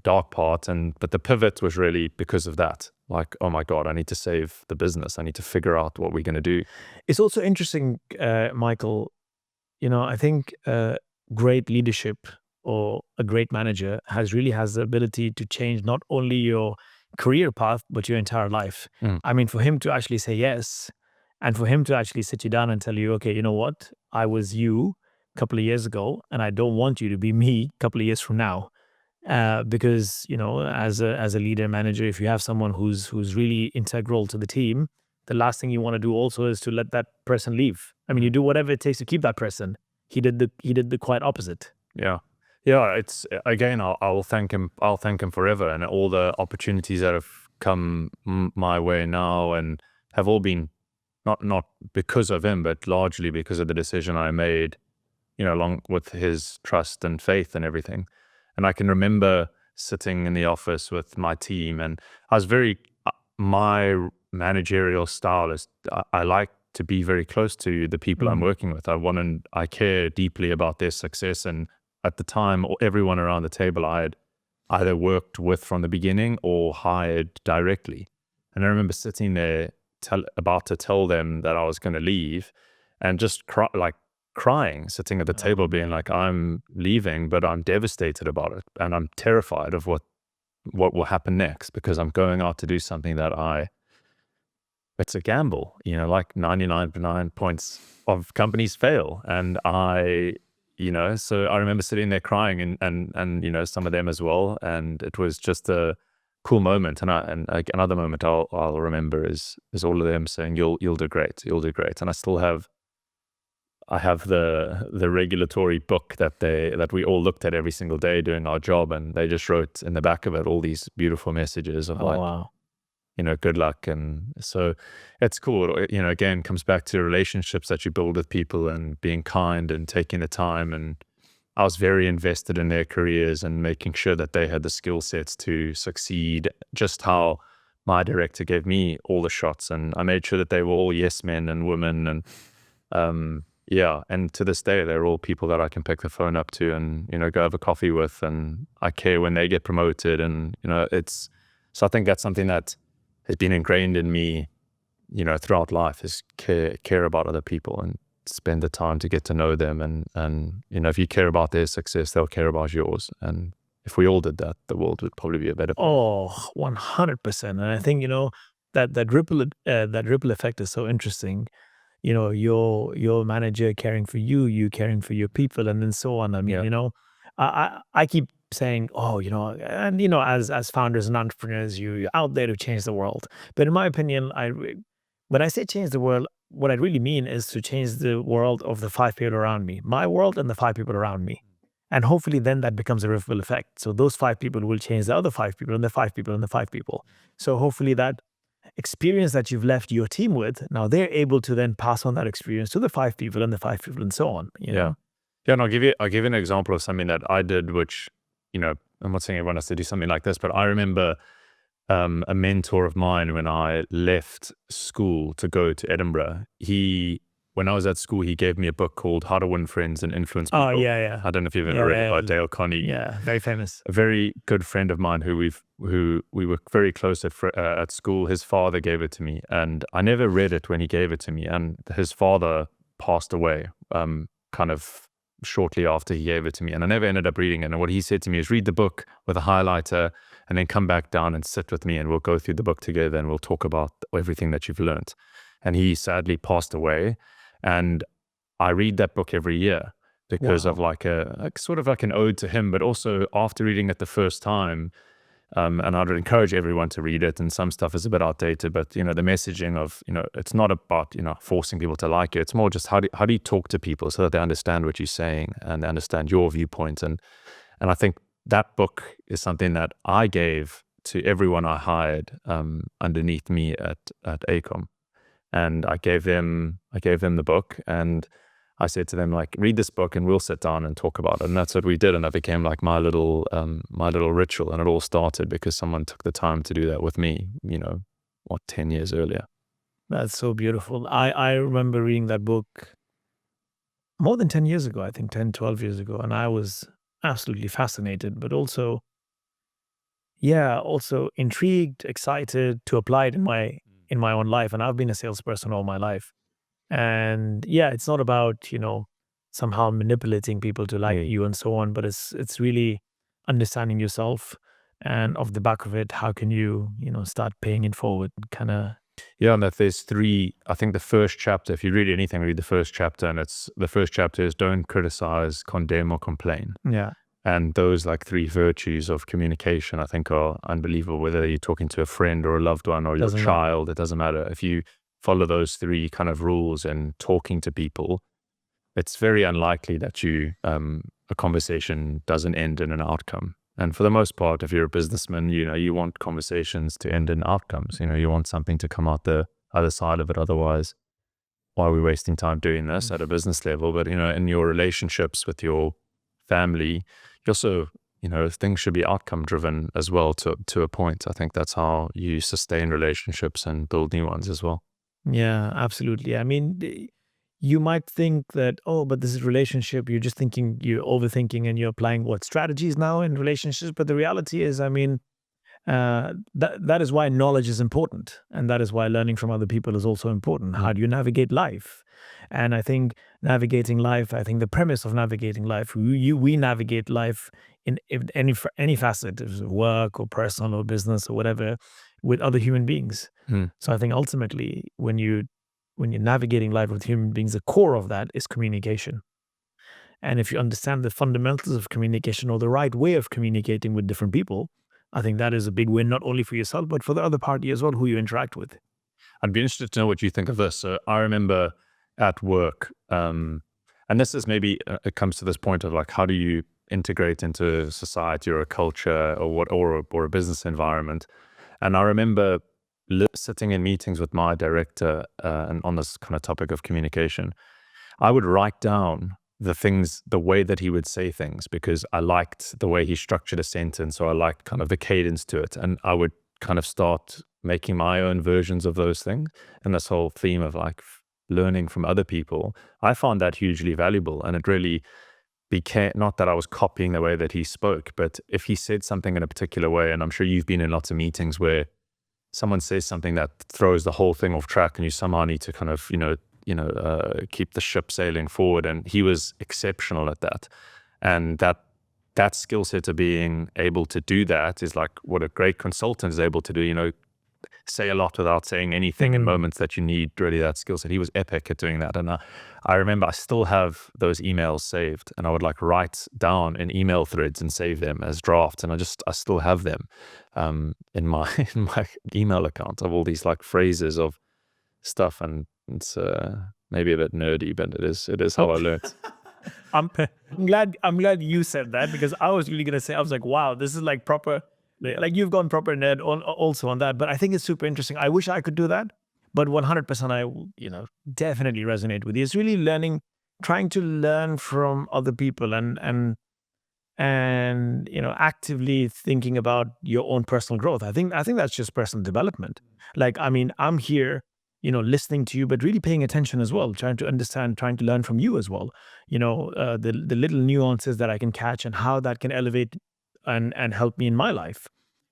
but the pivot was really because of that. Like, oh my God, I need to save the business. I need to figure out what we're going to do. It's also interesting, Michael, I think great leadership or a great manager has the ability to change not only your career path, but your entire life. I mean, for him to actually say yes, and for him to actually sit you down and tell you, okay, you know what? I was you a couple of years ago, and I don't want you to be me a couple of years from now. Because, as a leader manager, if you have someone who's really integral to the team, the last thing you want to do also is to let that person leave. I mean, you do whatever it takes to keep that person. He did the quite opposite. Yeah. Yeah, it's again, I'll thank him. I'll thank him forever, and all the opportunities that have come my way now, and have all been not because of him, but largely because of the decision I made. Along with his trust and faith and everything. And I can remember sitting in the office with my team, and I was my managerial style is I like to be very close to the people I'm working with. I care deeply about their success. And at the time, everyone around the table I had either worked with from the beginning or hired directly. And I remember sitting there about to tell them that I was going to leave, and just crying, sitting at the table, being like, I'm leaving, but I'm devastated about it. And I'm terrified of what will happen next, because I'm going out to do something that it's a gamble, like 99 points of companies fail. And so I remember sitting there crying, and some of them as well. And it was just a cool moment. And another moment I'll remember is all of them saying, you'll do great, you'll do great. And I have the regulatory book that we all looked at every single day doing our job, and they just wrote in the back of it all these beautiful messages of wow. Good luck. And so it's cool. Again, comes back to relationships that you build with people, and being kind and taking the time. And I was very invested in their careers and making sure that they had the skill sets to succeed, just how my director gave me all the shots. And I made sure that they were all yes men and women. And yeah, and to this day, they're all people that I can pick the phone up to and, go have a coffee with, and I care when they get promoted. And, so I think that's something that has been ingrained in me, throughout life, is care about other people and spend the time to get to know them. And if you care about their success, they'll care about yours. And if we all did that, the world would probably be a better place. Oh, 100%. And I think, that ripple effect is so interesting. Your manager caring for you, you caring for your people, and then so on. I mean, I keep saying, and as founders and entrepreneurs, you're out there to change the world. But in my opinion, when I say change the world, what I really mean is to change the world of the 5 people around me, my world and the 5 people around me. And hopefully then that becomes a ripple effect. So those 5 people will change the other 5 people, and the 5 people, and the 5 people. So hopefully that experience that you've left your team with, now they're able to then pass on that experience to the 5 people and the 5 people, and so on. Yeah. And I'll give you an example of something that I did, which, I'm not saying everyone has to do something like this, but I remember a mentor of mine, when I left school to go to Edinburgh, when I was at school, he gave me a book called How to Win Friends and Influence People. Oh, yeah. I don't know if you've ever read it, by Dale Carnegie. Yeah, very famous. A very good friend of mine who we were very close at school. His father gave it to me, and I never read it when he gave it to me. And his father passed away kind of shortly after he gave it to me, and I never ended up reading it. And what he said to me is, read the book with a highlighter, and then come back down and sit with me, and we'll go through the book together, and we'll talk about everything that you've learned. And he sadly passed away. And I read that book every year because of sort of like an ode to him, but also after reading it the first time, and I'd encourage everyone to read it. And some stuff is a bit outdated, but the messaging of, it's not about, forcing people to like you. It's more just how do you talk to people so that they understand what you're saying and they understand your viewpoint. And I think that book is something that I gave to everyone I hired underneath me at ACOM. And I gave them the book, and I said to them, read this book and we'll sit down and talk about it. And that's what we did. And that became my little ritual. And it all started because someone took the time to do that with me, 10 years earlier. That's so beautiful. I remember reading that book more than 10 years ago, I think 10, 12 years ago. And I was absolutely fascinated, but also intrigued, excited to apply it in my own life. And I've been a salesperson all my life. And it's not about, somehow manipulating people to like you and so on, but it's really understanding yourself, and off the back of it, how can you, start paying it forward, kind of. Yeah, and that there's 3, I think the first chapter, if you read anything, read the first chapter, and the first chapter is don't criticize, condemn, or complain. Yeah. And those 3 virtues of communication, I think, are unbelievable. Whether you're talking to a friend or a loved one or your child, it doesn't matter. If you follow those 3 kind of rules and talking to people, it's very unlikely that you a conversation doesn't end in an outcome. And for the most part, if you're a businessman, you want conversations to end in outcomes. You want something to come out the other side of it. Otherwise, why are we wasting time doing this at a business level? But, in your relationships with your family, you also, things should be outcome driven as well to a point. I think that's how you sustain relationships and build new ones as well. Yeah, absolutely. I mean, you might think that, oh, but this is relationship. You're just thinking, you're overthinking and you're applying what strategies now in relationships. But the reality is, I mean, that is why knowledge is important. And that is why learning from other people is also important. How do you navigate life? And I think navigating life, I think the premise of navigating life, we navigate life in any facet, if it's work or personal or business or whatever, with other human beings. So I think ultimately when you're navigating life with human beings, the core of that is communication. And if you understand the fundamentals of communication or the right way of communicating with different people, I think that is a big win, not only for yourself, but for the other party as well, who you interact with. I'd be interested to know what you think of this. So I remember at work, and this is maybe, it comes to this point of like, how do you integrate into society or a culture or a business environment? And I remember sitting in meetings with my director and on this kind of topic of communication. I would write down the way that he would say things, because I liked the way he structured a sentence, or I liked kind of the cadence to it. And I would kind of start making my own versions of those things. And this whole theme of like learning from other people, I found that hugely valuable. And it really became, not that I was copying the way that he spoke, but if he said something in a particular way, and I'm sure you've been in lots of meetings where someone says something that throws the whole thing off track and you somehow need to kind of, keep the ship sailing forward. And he was exceptional at that. And that skill set of being able to do that is like what a great consultant is able to do, say a lot without saying anything in moments that you need really that skill set. He was epic at doing that. And I remember I still have those emails saved, and I would like write down in email threads and save them as drafts. And I still have them in my email account of all these like phrases of stuff. And it's maybe a bit nerdy, but it is how I learned. I'm glad you said that, because I was really going to say, I was like, wow, this is like proper, like you've gone proper nerd also on that. But I think it's super interesting. I wish I could do that, but 100% I definitely resonate with you. It's really trying to learn from other people and actively thinking about your own personal growth. I think that's just personal development. Like, I mean, I'm here listening to you, but really paying attention as well, trying to understand, trying to learn from you as well. The little nuances that I can catch and how that can elevate and help me in my life.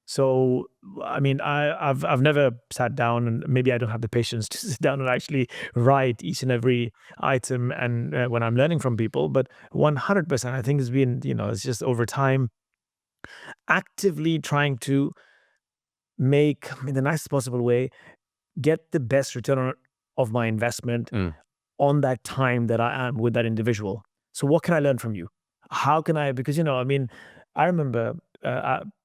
So, I mean, I've never sat down, and maybe I don't have the patience to sit down and actually write each and every item and when I'm learning from people, but 100%, I think it's been, it's just over time, actively trying to make, in the nicest possible way, get the best return of my investment on that time that I am with that individual. So what can I learn from you? How can I, because, I remember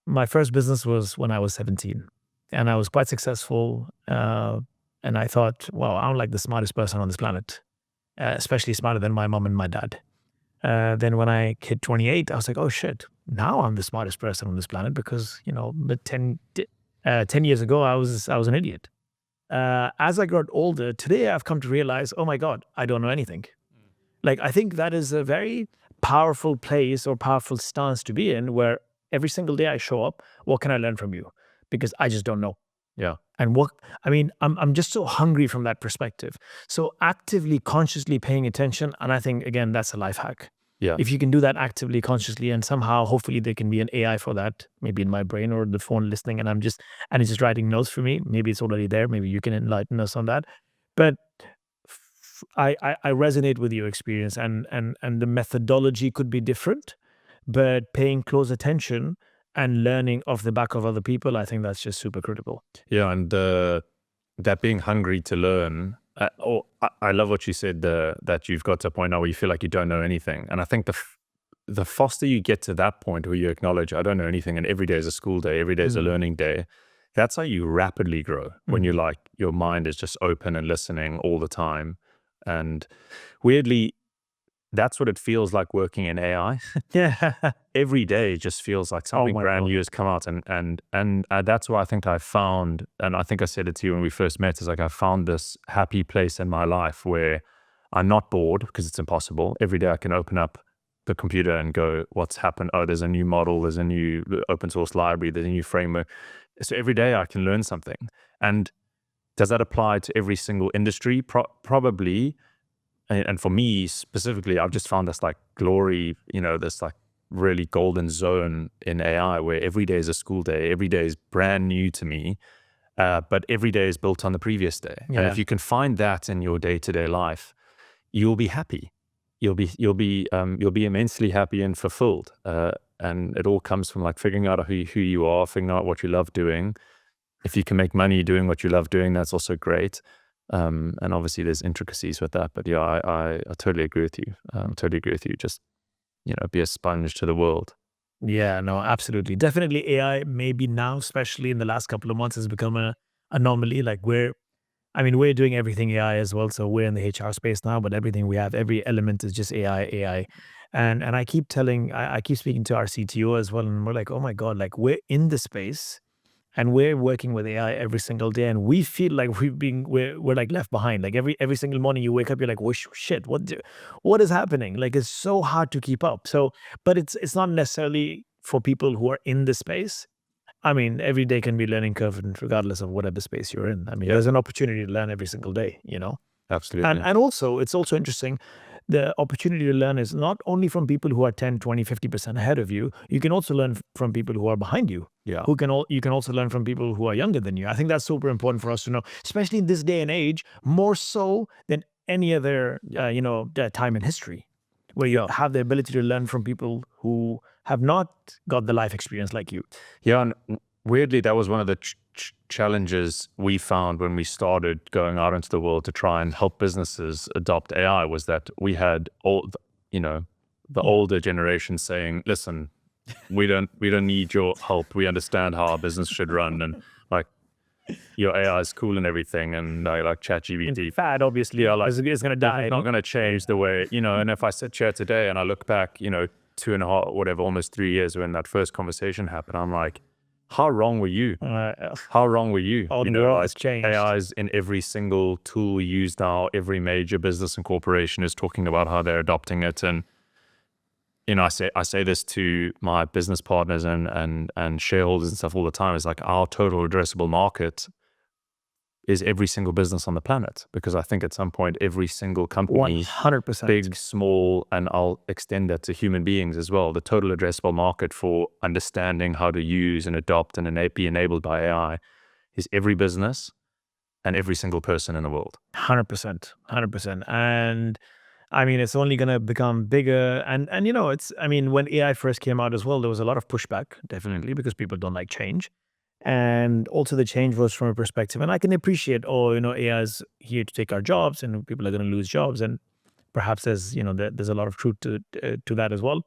my first business was when I was 17, and I was quite successful. And I thought, wow, I'm like the smartest person on this planet, especially smarter than my mom and my dad. Then when I hit 28, I was like, oh shit, now I'm the smartest person on this planet, because, but 10 years ago, I was an idiot. As I got older, today I've come to realize, oh my God, I don't know anything. Like, I think that is a very powerful place or powerful stance to be in, where every single day I show up, what can I learn from you? Because I just don't know. Yeah. And I'm just so hungry from that perspective. So actively, consciously paying attention. And I think, again, that's a life hack. Yeah. If you can do that actively, consciously, and somehow, hopefully there can be an AI for that, maybe in my brain or the phone listening, and it's just writing notes for me. Maybe it's already there. Maybe you can enlighten us on that. But I resonate with your experience, and the methodology could be different, but paying close attention and learning off the back of other people, I think that's just super critical. Yeah, and that being hungry to learn. I love what you said, that you've got to a point now where you feel like you don't know anything. And I think the faster you get to that point where you acknowledge, I don't know anything, and every day is a school day, every day is a learning day, that's how you rapidly grow. When you're like, your mind is just open and listening all the time. And weirdly, that's what it feels like working in AI. Yeah. Every day just feels like something my brand God. new has come out, and that's why I think I found, and I think I said it to you when we first met, is like I found this happy place in my life where I'm not bored, because it's impossible. Every day I can open up the computer and go, what's happened? Oh, there's a new model, there's a new open source library, there's a new framework. So every day I can learn something. And does that apply to every single industry? Probably. And for me specifically, I've just found this like glory, this like really golden zone in AI where every day is a school day. Every day is brand new to me, but every day is built on the previous day. And Yeah. if you can find that in your day-to-day life, you'll be happy. You'll be immensely happy and fulfilled. And it all comes from like figuring out who you are, figuring out what you love doing. If you can make money doing what you love doing, that's also great. And obviously there's intricacies with that, but yeah, I totally agree with you. Totally agree with you. Just, be a sponge to the world. Yeah, no, absolutely. Definitely AI, maybe now, especially in the last couple of months, has become a anomaly. Like we're doing everything AI as well. So we're in the HR space now, but everything we have, every element is just AI. And I keep I keep speaking to our CTO as well. And we're like, oh my God, like we're in the space and we're working with AI every single day. And we feel like we're like left behind. Like every single morning you wake up, you're like, well, shit, what is happening? Like it's so hard to keep up. So, but it's not necessarily for people who are in the space. I mean, every day can be learning curve, and regardless of whatever space you're in. I mean, there's an opportunity to learn every single day, Absolutely. And also, it's also interesting. The opportunity to learn is not only from people who are 10, 20, 50% ahead of you. You can also learn from people who are behind you. Yeah. You can also learn from people who are younger than you. I think that's super important for us to know, especially in this day and age, more so than any other, time in history, where you have the ability to learn from people who have not got the life experience like you. Yeah, and weirdly, that was one of the challenges we found when we started going out into the world to try and help businesses adopt AI, was that we had the older generation saying, listen, we don't need your help. We understand how our business should run, and like your AI is cool and everything, and like ChatGPT. Fad, obviously, it's going to die. It's not going to change the way, and if I sit here today and I look back, 2.5, whatever, almost 3 years when that first conversation happened, I'm like, how wrong were you? How wrong were you? The world has changed. AI's in every single tool we use now. Every major business and corporation is talking about how they're adopting it. And, I say this to my business partners and shareholders and stuff all the time. It's like our total addressable market is every single business on the planet, because I think at some point every single company, 100%, big, small, and I'll extend that to human beings as well, the total addressable market for understanding how to use and adopt and be enabled by AI is every business and every single person in the world. 100%. And I mean, it's only going to become bigger. And when AI first came out as well, there was a lot of pushback, definitely, because people don't like change. And also the change was from a perspective, and I can appreciate, AI is here to take our jobs and people are going to lose jobs. And perhaps there's a lot of truth to that as well.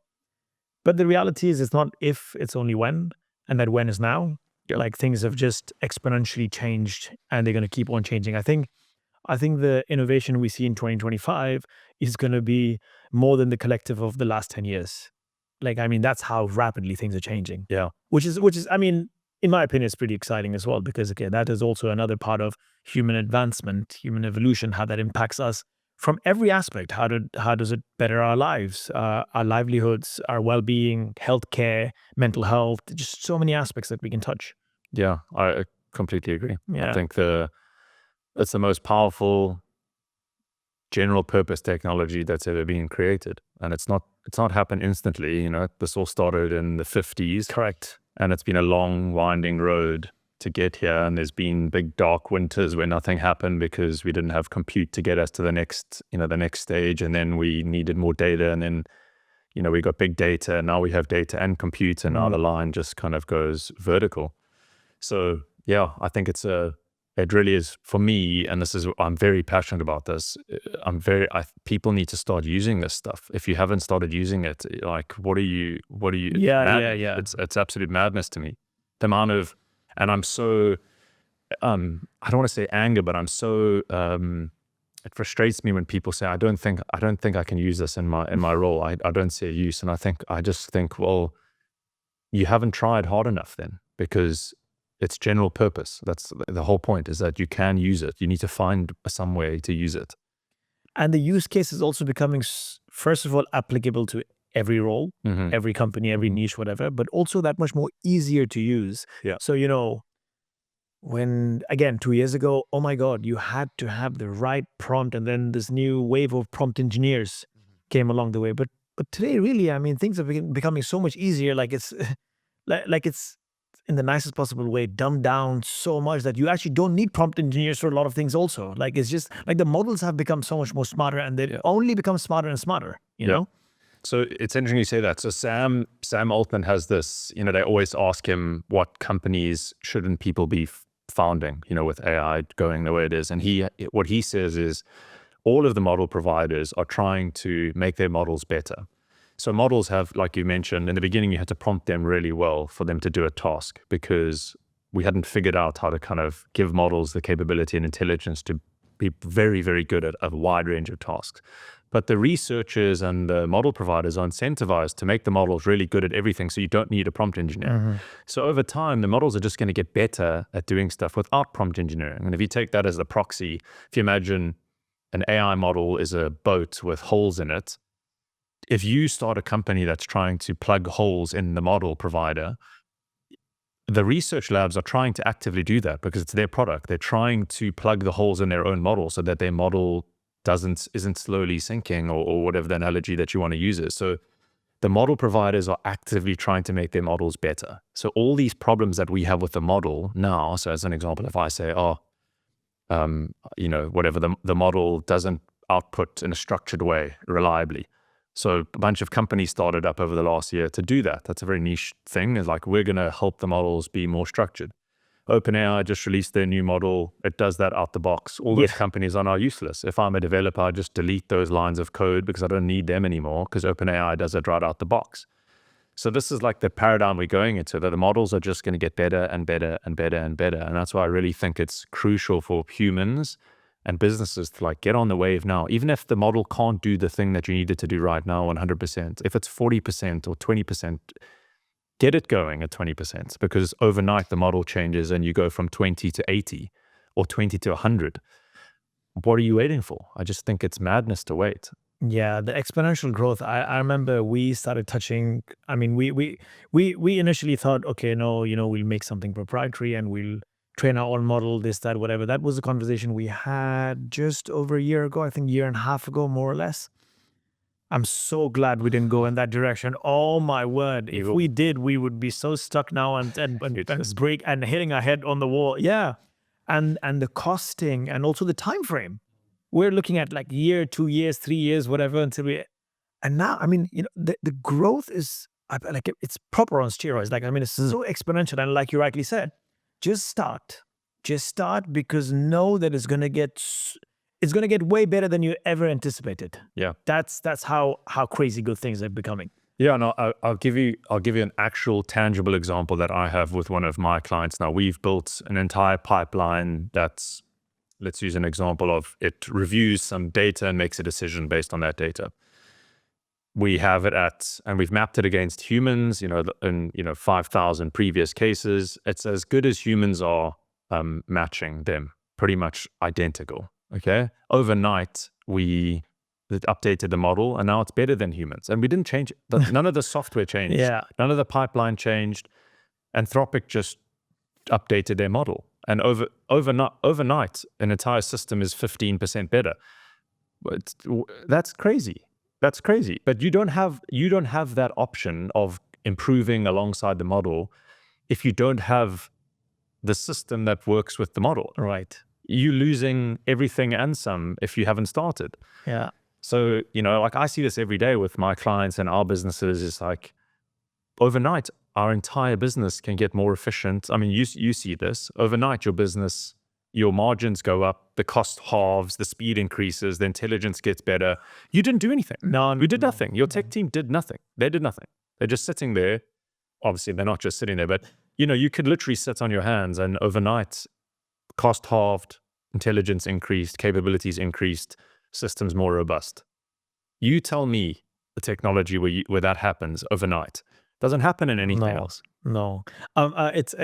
But the reality is, it's not if, it's only when, and that when is now. Yep. Like things have just exponentially changed and they're going to keep on changing. I think the innovation we see in 2025 is going to be more than the collective of the last 10 years. Like, I mean, that's how rapidly things are changing. Yeah. Which is, I mean, in my opinion, it's pretty exciting as well, because again, that is also another part of human advancement, human evolution, how that impacts us from every aspect. How does it better our lives, our livelihoods, our well-being, healthcare, mental health, just so many aspects that we can touch. Yeah, I completely agree. Yeah. I think it's the most powerful general purpose technology that's ever been created. And it's not happened instantly. This all started in the 50s. Correct. And it's been a long, winding road to get here. And there's been big dark winters where nothing happened because we didn't have compute to get us to the next stage. And then we needed more data. And then, we got big data, and now we have data and compute, and now the line just kind of goes vertical. So yeah, I think it really is, for me, and I'm very passionate about this. People need to start using this stuff. If you haven't started using it, like, what are you? Yeah. It's absolute madness to me. The amount of, and I'm so, I don't want to say anger, but I'm so it frustrates me when people say, I don't think I can use this in my role. I don't see a use. And I just think, well, you haven't tried hard enough then, because it's general purpose. That's the whole point, is that you can use it. You need to find some way to use it. And the use case is also becoming, first of all, applicable to every role, every company, every niche, whatever, but also that much more easier to use. Yeah. So, when, again, 2 years ago, oh my God, you had to have the right prompt, and then this new wave of prompt engineers came along the way. But today, really, I mean, things are becoming so much easier. Like it's like it's in the nicest possible way, dumbed down so much that you actually don't need prompt engineers for a lot of things also. Like it's just like the models have become so much more smarter, and they only become smarter and smarter, you know? So it's interesting you say that. So Sam Altman has this, they always ask him, what companies shouldn't people be founding, with AI going the way it is. And what he says is all of the model providers are trying to make their models better. So models have, like you mentioned, in the beginning, you had to prompt them really well for them to do a task, because we hadn't figured out how to kind of give models the capability and intelligence to be very, very good at a wide range of tasks. But the researchers and the model providers are incentivized to make the models really good at everything, so you don't need a prompt engineer. So over time, the models are just going to get better at doing stuff without prompt engineering. And if you take that as the proxy, if you imagine an AI model is a boat with holes in it, if you start a company that's trying to plug holes in the model provider, the research labs are trying to actively do that because it's their product. They're trying to plug the holes in their own model so that their model isn't slowly sinking, or whatever the analogy that you want to use is. So the model providers are actively trying to make their models better. So all these problems that we have with the model now, so as an example, if I say, whatever, the model doesn't output in a structured way reliably. So a bunch of companies started up over the last year to do that. That's a very niche thing. It's like, we're going to help the models be more structured. OpenAI just released their new model. It does that out the box. All those companies are now useless. If I'm a developer, I just delete those lines of code because I don't need them anymore, because OpenAI does it right out the box. So this is like the paradigm we're going into, that the models are just going to get better and better and better and better. And that's why I really think it's crucial for humans and businesses to get on the wave now. Even if the model can't do the thing that you need it to do right now 100%, if it's 40% or 20%, get it going at 20%, because overnight the model changes and you go from 20 to 80 or 20 to 100. What are you waiting for? I just think it's madness to wait. Yeah, the exponential growth. I remember we started touching. I mean, we initially thought, okay, no, we'll make something proprietary and we'll train our own model, this, that, whatever. That was a conversation we had just over a year ago, I think a year and a half ago, more or less. I'm so glad we didn't go in that direction. Oh my word. If we did, we would be so stuck now and break and hitting our head on the wall. Yeah. And the costing and also the time frame. We're looking at year, 2 years, 3 years, whatever, and now, I mean, the growth is it's proper on steroids. It's so exponential. And like you rightly said, just start, because know that it's going to get way better than you ever anticipated. Yeah, that's how crazy good things are becoming. Yeah, no, I'll give you an actual tangible example that I have with one of my clients. Now, we've built an entire pipeline that's, let's use an example of, it reviews some data and makes a decision based on that data. We have it and we've mapped it against humans, in 5,000 previous cases. It's as good as humans are matching them, pretty much identical. Okay. Overnight, we updated the model, and now it's better than humans. And we didn't change it. None of the software changed. Yeah. None of the pipeline changed. Anthropic just updated their model, and overnight, an entire system is 15% better. That's crazy. That's crazy. But you don't have that option of improving alongside the model if you don't have the system that works with the model. Right. You're losing everything and some if you haven't started. Yeah. So, I see this every day with my clients and our businesses. It's like, overnight, our entire business can get more efficient. I mean, you see this. Overnight, your margins go up, the cost halves, the speed increases, the intelligence gets better. You didn't do anything. No. We did nothing. Your tech team did nothing. They did nothing. They're just sitting there. Obviously, they're not just sitting there, but, you could literally sit on your hands, and overnight, cost halved, intelligence increased, capabilities increased, systems more robust. You tell me the technology where that happens overnight. Doesn't happen in anything else. No. It's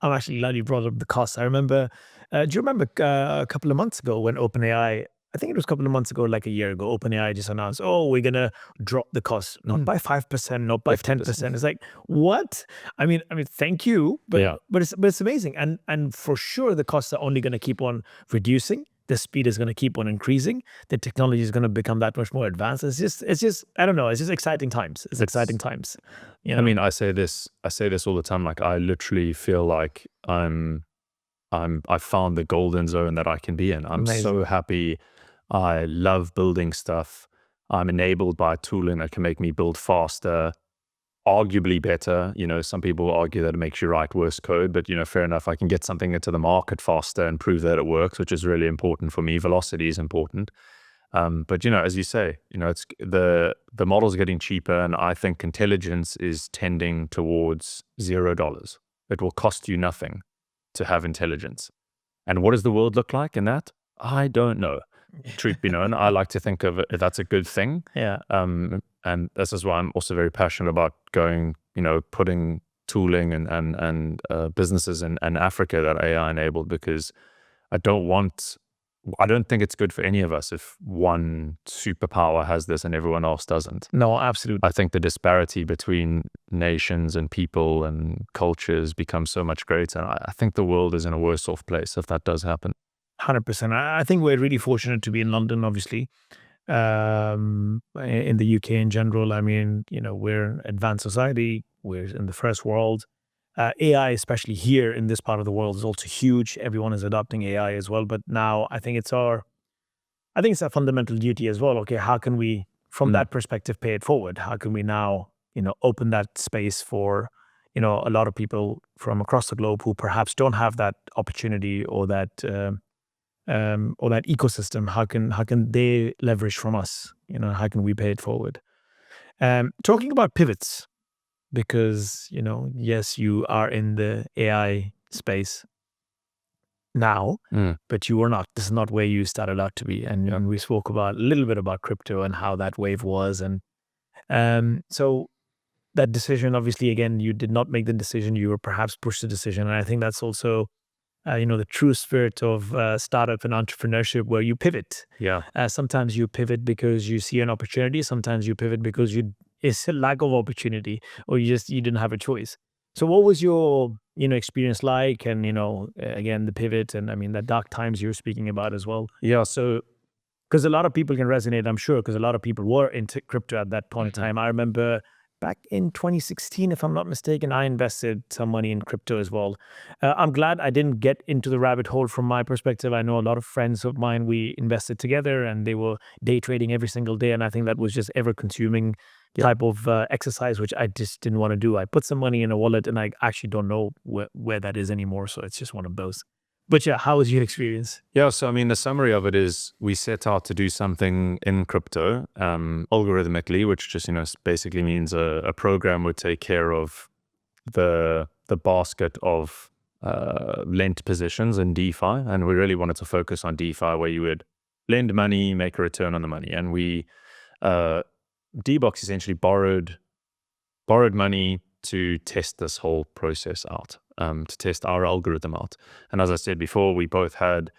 I'm actually glad you brought up the cost. I remember. Do you remember a couple of months ago when OpenAI? I think it was a couple of months ago, like a year ago. OpenAI just announced, "Oh, we're gonna drop the cost, not by 5%, not by 10%." It's like, what? I mean, thank you, but it's amazing, and for sure the costs are only going to keep on reducing. The speed is going to keep on increasing. The technology is going to become that much more advanced. It's just, I don't know. It's just exciting times. It's exciting times. You know? I mean, I say this all the time. Like, I literally feel like I found the golden zone that I can be in. I'm so happy. I love building stuff. I'm enabled by tooling that can make me build faster, arguably better. You know, some people argue that it makes you write worse code, but, you know, fair enough. I can get something into the market faster and prove that it works, which is really important for me. Velocity is important. But, you know, as you say, you know, it's the model's getting cheaper, and I think intelligence is tending towards $0. It will cost you nothing to have intelligence. And what does the world look like in that? I don't know. Truth be known, I like to think of it, that's a good thing. Yeah. And this is why I'm also very passionate about going, you know, putting tooling and businesses in Africa that are AI enabled, because I don't think it's good for any of us if one superpower has this and everyone else doesn't. No, absolutely. I think the disparity between nations and people and cultures becomes so much greater. And I think the world is in a worse off place if that does happen. 100%. I think we're really fortunate to be in London, obviously. In the UK in general, I mean, you know, we're an advanced society. We're in the first world. AI, especially here in this part of the world, is also huge. Everyone is adopting AI as well. But now I think it's our fundamental duty as well. Okay, how can we, from that perspective, pay it forward? How can we now, you know, open that space for, you know, a lot of people from across the globe who perhaps don't have that opportunity or that ecosystem? How can they leverage from us? You know, how can we pay it forward? Talking about pivots, because, you know, yes, you are in the AI space now, but you were not. This is not where you started out to be. And we spoke about a little bit about crypto and how that wave was. And so that decision, obviously, again, you did not make the decision. You were perhaps pushed the decision. And I think that's also, you know, the true spirit of startup and entrepreneurship, where you pivot. Yeah. Sometimes you pivot because you see an opportunity. Sometimes you pivot because it's a lack of opportunity, or you didn't have a choice. So what was your, you know, experience like? And, you know, again, the pivot, and I mean, the dark times you're speaking about as well. Yeah. So, because a lot of people can resonate, I'm sure, because a lot of people were into crypto at that point in time. I remember back in 2016, if I'm not mistaken, I invested some money in crypto as well. I'm glad I didn't get into the rabbit hole from my perspective. I know a lot of friends of mine, we invested together and they were day trading every single day. And I think that was just ever consuming type of exercise, which I just didn't want to do. I put some money in a wallet and I actually don't know where that is anymore. So it's just one of those. But yeah, how was your experience? Yeah, so I mean, the summary of it is we set out to do something in crypto, algorithmically, which just, you know, basically means a program would take care of the basket of lent positions in DeFi. And we really wanted to focus on DeFi, where you would lend money, make a return on the money. And we, D-Box essentially borrowed money to test this whole process out. To test our algorithm out. And as I said before, we both had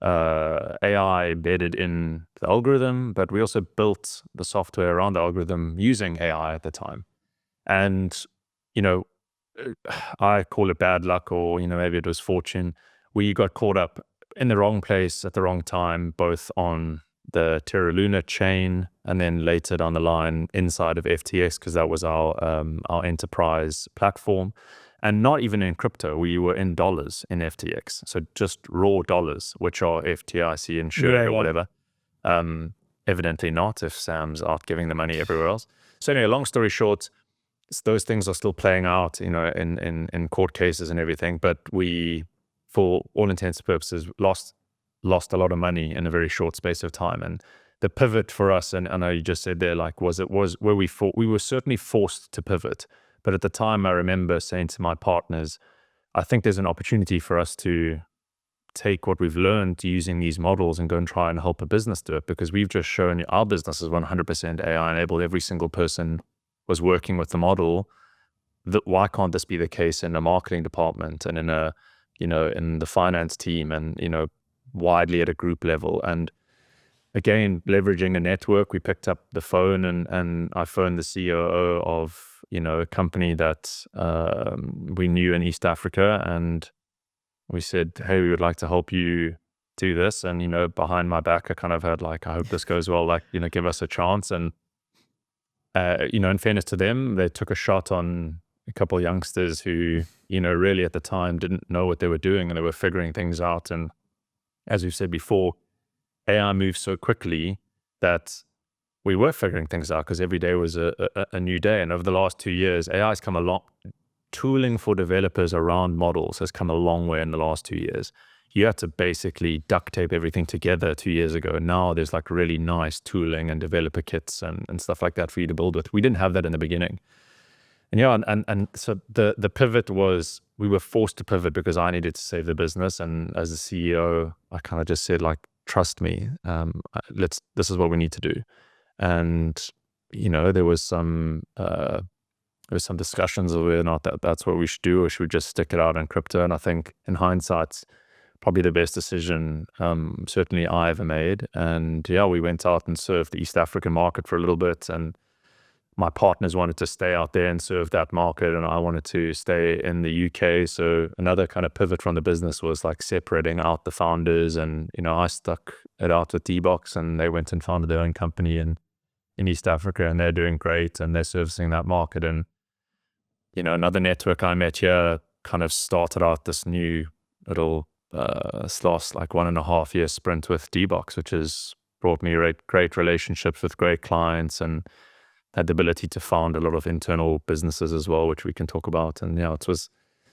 AI embedded in the algorithm, but we also built the software around the algorithm using AI at the time. And, you know, I call it bad luck, or, you know, maybe it was fortune. We got caught up in the wrong place at the wrong time, both on the Terra Luna chain and then later down the line inside of FTX, because that was our enterprise platform. And not even in crypto, we were in dollars in FTX. So just raw dollars, which are FDIC insured or whatever. Evidently not, if Sam's out giving the money everywhere else. So anyway, long story short, those things are still playing out, you know, in court cases and everything. But we, for all intents and purposes, lost a lot of money in a very short space of time. And the pivot for us, and I know you just said there, like, we were certainly forced to pivot. But at the time, I remember saying to my partners, I think there's an opportunity for us to take what we've learned using these models and go and try and help a business do it, because we've just shown our business is 100% AI enabled. Every single person was working with the model. Why can't this be the case in a marketing department and in a, in the finance team and, widely at a group level? And again, leveraging a network, we picked up the phone and I phoned the COO of, a company that we knew in East Africa, and we said, hey, we would like to help you do this. And, behind my back, I kind of had like, I hope this goes well, like, give us a chance. And, in fairness to them, they took a shot on a couple of youngsters who, really at the time didn't know what they were doing and they were figuring things out. And as we've said before, AI moves so quickly that we were figuring things out because every day was a new day. And over the last 2 years, AI has come a lot. Tooling for developers around models has come a long way in the last 2 years. You had to basically duct tape everything together 2 years ago. Now there's like really nice tooling and developer kits and stuff like that for you to build with. We didn't have that in the beginning. And so the pivot was, we were forced to pivot because I needed to save the business. And as a CEO, I kind of just said, like, trust me, this is what we need to do. And, there was some discussions of whether or not that's what we should do, or should we just stick it out in crypto. And I think in hindsight, it's probably the best decision certainly I ever made. And we went out and served the East African market for a little bit, and my partners wanted to stay out there and serve that market, and I wanted to stay in the UK. So another kind of pivot from the business was like separating out the founders, and I stuck it out with D-Box, and they went and founded their own company in East Africa, and they're doing great, and they're servicing that market. And another network I met here kind of started out this new little last like 1.5 year sprint with D-Box, which has brought me great relationships with great clients, and had the ability to found a lot of internal businesses as well, which we can talk about. And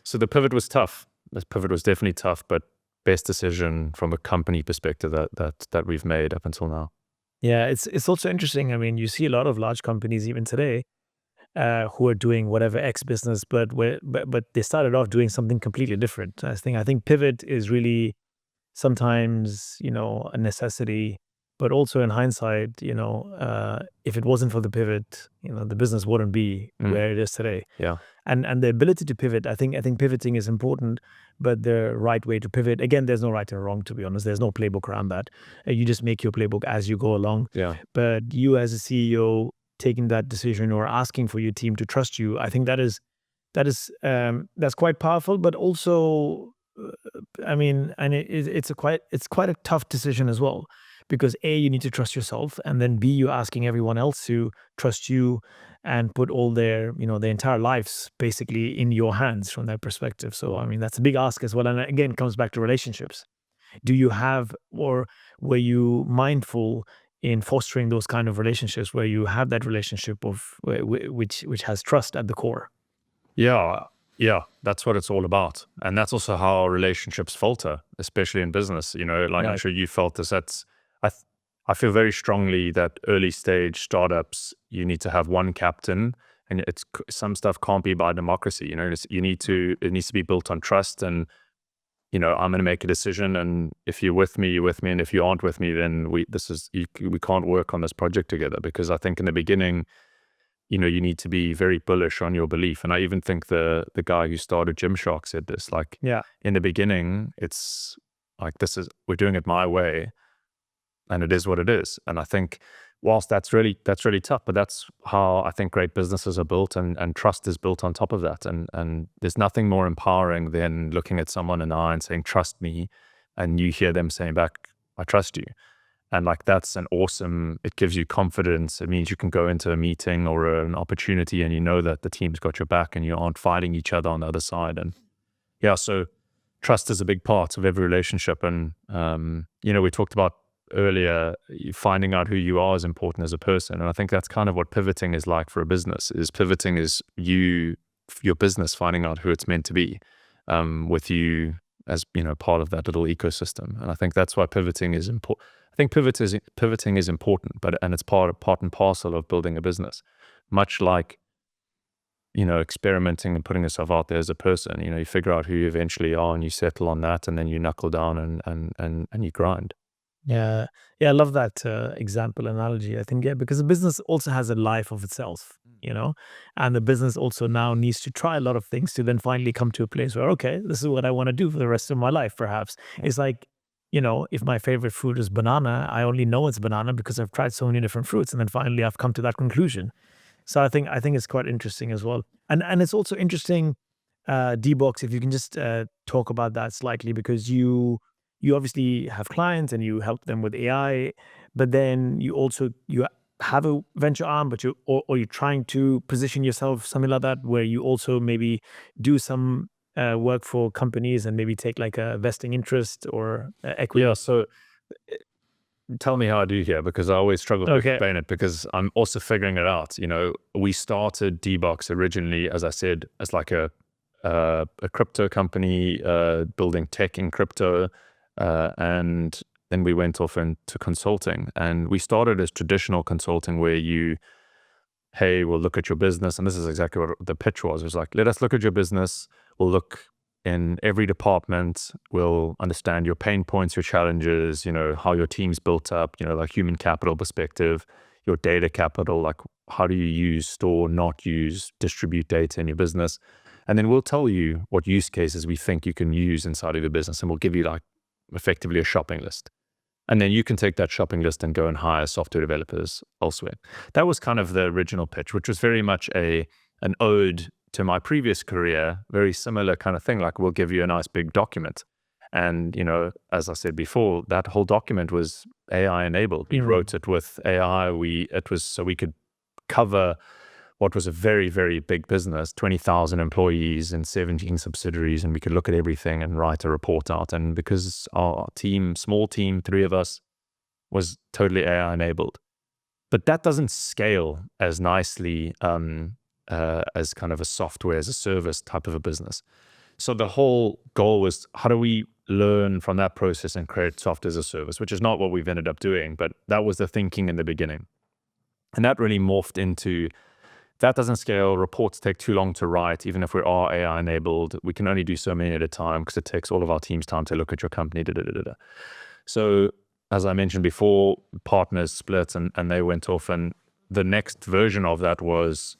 so the pivot was tough. This pivot was definitely tough, but best decision from a company perspective that we've made up until now. Yeah, it's also interesting. I mean, you see a lot of large companies even today who are doing whatever X business, but they started off doing something completely different. I think pivot is really sometimes, a necessity, but also in hindsight, if it wasn't for the pivot, the business wouldn't be where it is today. Yeah. And the ability to pivot, I think pivoting is important, but the right way to pivot, again, there's no right or wrong, to be honest. There's no playbook around that. You just make your playbook as you go along. Yeah. But you as a CEO taking that decision or asking for your team to trust you, I think that's quite powerful, but also, it's quite a tough decision as well. Because A, you need to trust yourself, and then B, you're asking everyone else to trust you and put all their entire lives basically in your hands from that perspective. So, that's a big ask as well. And again, it comes back to relationships. Do you have, or were you mindful in fostering those kind of relationships where you have that relationship of which has trust at the core? Yeah, that's what it's all about. And that's also how relationships falter, especially in business. I'm sure you felt this. I feel very strongly that early stage startups, you need to have one captain, and some stuff can't be by democracy. It needs to be built on trust. And I'm going to make a decision, and if you're with me, you're with me, and if you aren't with me, then we can't work on this project together. Because I think in the beginning, you need to be very bullish on your belief. And I even think the guy who started Gymshark said this. Like, in the beginning, it's like, we're doing it my way. And it is what it is. And I think whilst that's really tough, but that's how I think great businesses are built, and trust is built on top of that. And there's nothing more empowering than looking at someone in the eye and saying, trust me. And you hear them saying back, I trust you. And like, that's it gives you confidence. It means you can go into a meeting or an opportunity and you know that the team's got your back and you aren't fighting each other on the other side. And so trust is a big part of every relationship. And, we talked about earlier, finding out who you are is important as a person. And I think that's kind of what pivoting is like for a business. Pivoting is your business finding out who it's meant to be, with you as part of that little ecosystem. And I think that's why pivoting is important. I think pivoting is important, and it's part and parcel of building a business. Much like experimenting and putting yourself out there as a person. You figure out who you eventually are and you settle on that, and then you knuckle down and you grind. Yeah, I love that example analogy. I think because the business also has a life of itself, and the business also now needs to try a lot of things to then finally come to a place where, okay, this is what I want to do for the rest of my life. Perhaps it's like, if my favorite fruit is banana, I only know it's banana because I've tried so many different fruits, and then finally I've come to that conclusion. So I think it's quite interesting as well, and it's also interesting, D-Box, if you can just talk about that slightly, because you obviously have clients and you help them with AI, but then you have a venture arm, but you're trying to position yourself something like that, where you also maybe do some work for companies and maybe take like a vesting interest or equity. Yeah, so tell me how I do here, because I always struggle to explain it, because I'm also figuring it out. We started D-Box originally, as I said, as like a crypto company, building tech in crypto, and then we went off into consulting. And we started as traditional consulting, where hey, we'll look at your business, and this is exactly what the pitch was. It was like, let us look at your business. We'll look in every department. We'll understand your pain points, your challenges, how your team's built up, like human capital perspective, your data capital, like how do you use, store, not use, distribute data in your business. And then we'll tell you what use cases we think you can use inside of your business, and we'll give you like effectively a shopping list. And then you can take that shopping list and go and hire software developers elsewhere. That was kind of the original pitch, which was very much an ode to my previous career, very similar kind of thing. Like, we'll give you a nice big document. And, as I said before, that whole document was AI enabled. We wrote it with AI. It was so we could cover what was a very, very big business, 20,000 employees and 17 subsidiaries, and we could look at everything and write a report out. And because our team, small team, 3 of us, was totally AI enabled. But that doesn't scale as nicely as kind of a software as a service type of a business. So the whole goal was, how do we learn from that process and create software as a service, which is not what we've ended up doing, but that was the thinking in the beginning. And that really morphed into, that doesn't scale. Reports take too long to write. Even if we are AI enabled, we can only do so many at a time, because it takes all of our team's time to look at your company. So as I mentioned before, partners split and they went off. And the next version of that was,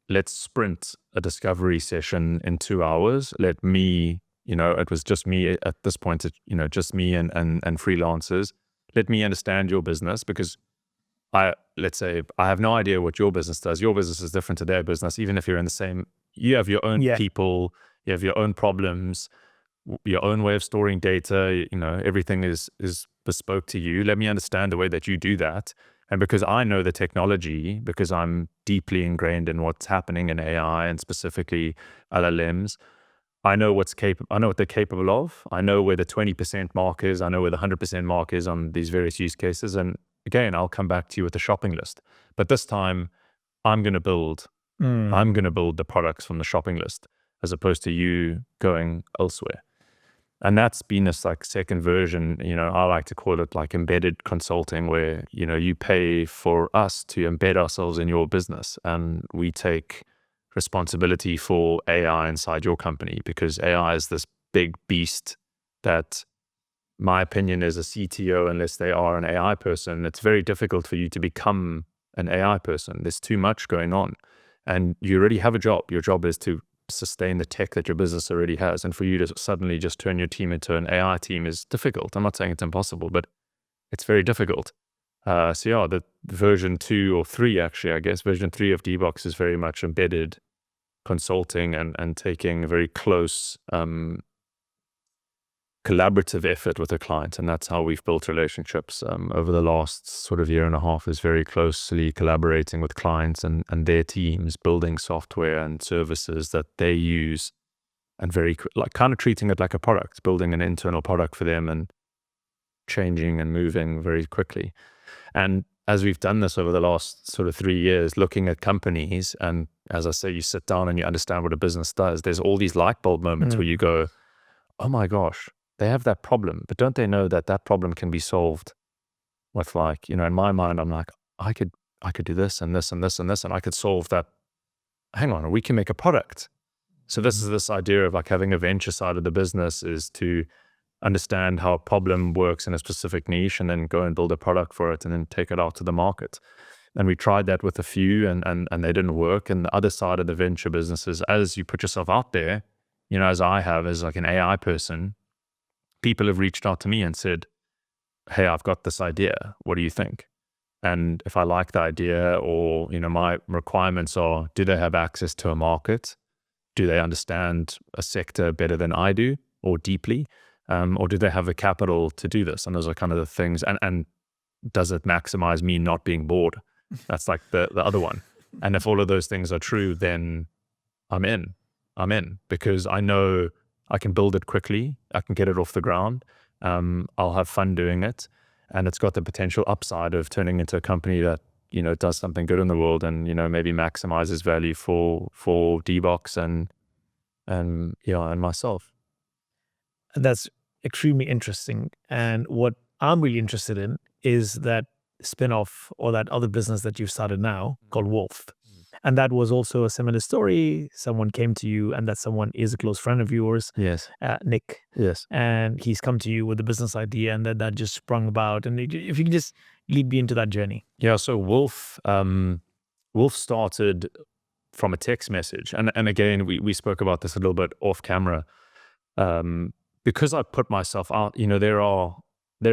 let's sprint a discovery session in 2 hours. Let me, it was just me at this point, just me and freelancers. Let me understand your business, because let's say I have no idea what your business does. Your business is different to their business. Even if you're in the same, you have your own people, you have your own problems, your own way of storing data. Everything is bespoke to you. Let me understand the way that you do that. And because I know the technology, because I'm deeply ingrained in what's happening in AI and specifically LLMs, I know what they're capable of. I know where the 20% mark is. I know where the 100% mark is on these various use cases. And again, I'll come back to you with a shopping list. But this time, I'm going to build the products from the shopping list, as opposed to you going elsewhere. And that's been this like second version. I like to call it like embedded consulting, where you pay for us to embed ourselves in your business, and we take responsibility for AI inside your company, because AI is this big beast that, my opinion, is a CTO, unless they are an AI person, it's very difficult for you to become an AI person. There's too much going on, and you already have a job. Your job is to sustain the tech that your business already has, and for you to suddenly just turn your team into an AI team is difficult. I'm not saying it's impossible, but it's very difficult. The version 2 or 3, actually, I guess version 3 of D-Box is very much embedded consulting and taking a very close collaborative effort with a client. And that's how we've built relationships over the last sort of year and a half, is very closely collaborating with clients and their teams, building software and services that they use, and very like kind of treating it like a product, building an internal product for them and changing and moving very quickly. And as we've done this over the last sort of 3 years, looking at companies, and as I say, you sit down and you understand what a business does, there's all these light bulb moments where you go, oh my gosh, they have that problem, but don't they know that that problem can be solved with, like, in my mind, I'm like, I could do this and this and this and this, and I could solve that hang on, we can make a product. So this is this idea of like having a venture side of the business is to understand how a problem works in a specific niche and then go and build a product for it and then take it out to the market. And we tried that with a few and they didn't work. And the other side of the venture business is, as you put yourself out there, you know, as I have as like an AI person, people have reached out to me and said, hey, I've got this idea. What do you think? And if I like the idea, or, you know, my requirements are, do they have access to a market? Do they understand a sector better than I do or deeply? Or do they have the capital to do this? And those are kind of the things. And does it maximize me not being bored? That's like the other one. And if all of those things are true, then I'm in because I know I can build it quickly. I can get it off the ground. I'll have fun doing it. And it's got the potential upside of turning into a company that, you know, does something good in the world and, you know, maybe maximizes value for D-Box and myself. That's extremely interesting. And what I'm really interested in is that spin-off or that other business that you've started now called Wolf. And that was also a similar story. Someone came to you, and that someone is a close friend of yours. Yes. Nick. Yes. And he's come to you with a business idea, and that just sprung about. And if you can just lead me into that journey. Yeah. So Wolf started from a text message. And again, we spoke about this a little bit off camera. Because I put myself out, you know, there are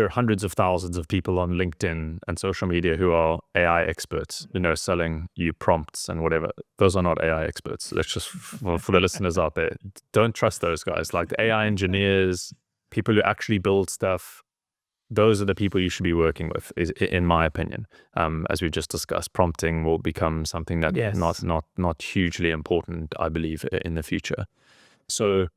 hundreds of thousands of people on LinkedIn and social media who are AI experts, you know, selling you prompts and whatever. Those are not AI experts. Let's just, for the listeners out there, don't trust those guys. Like the AI engineers, people who actually build stuff, those are the people you should be working with, in my opinion. As we just discussed, prompting will become something that not hugely important, I believe, in the future. So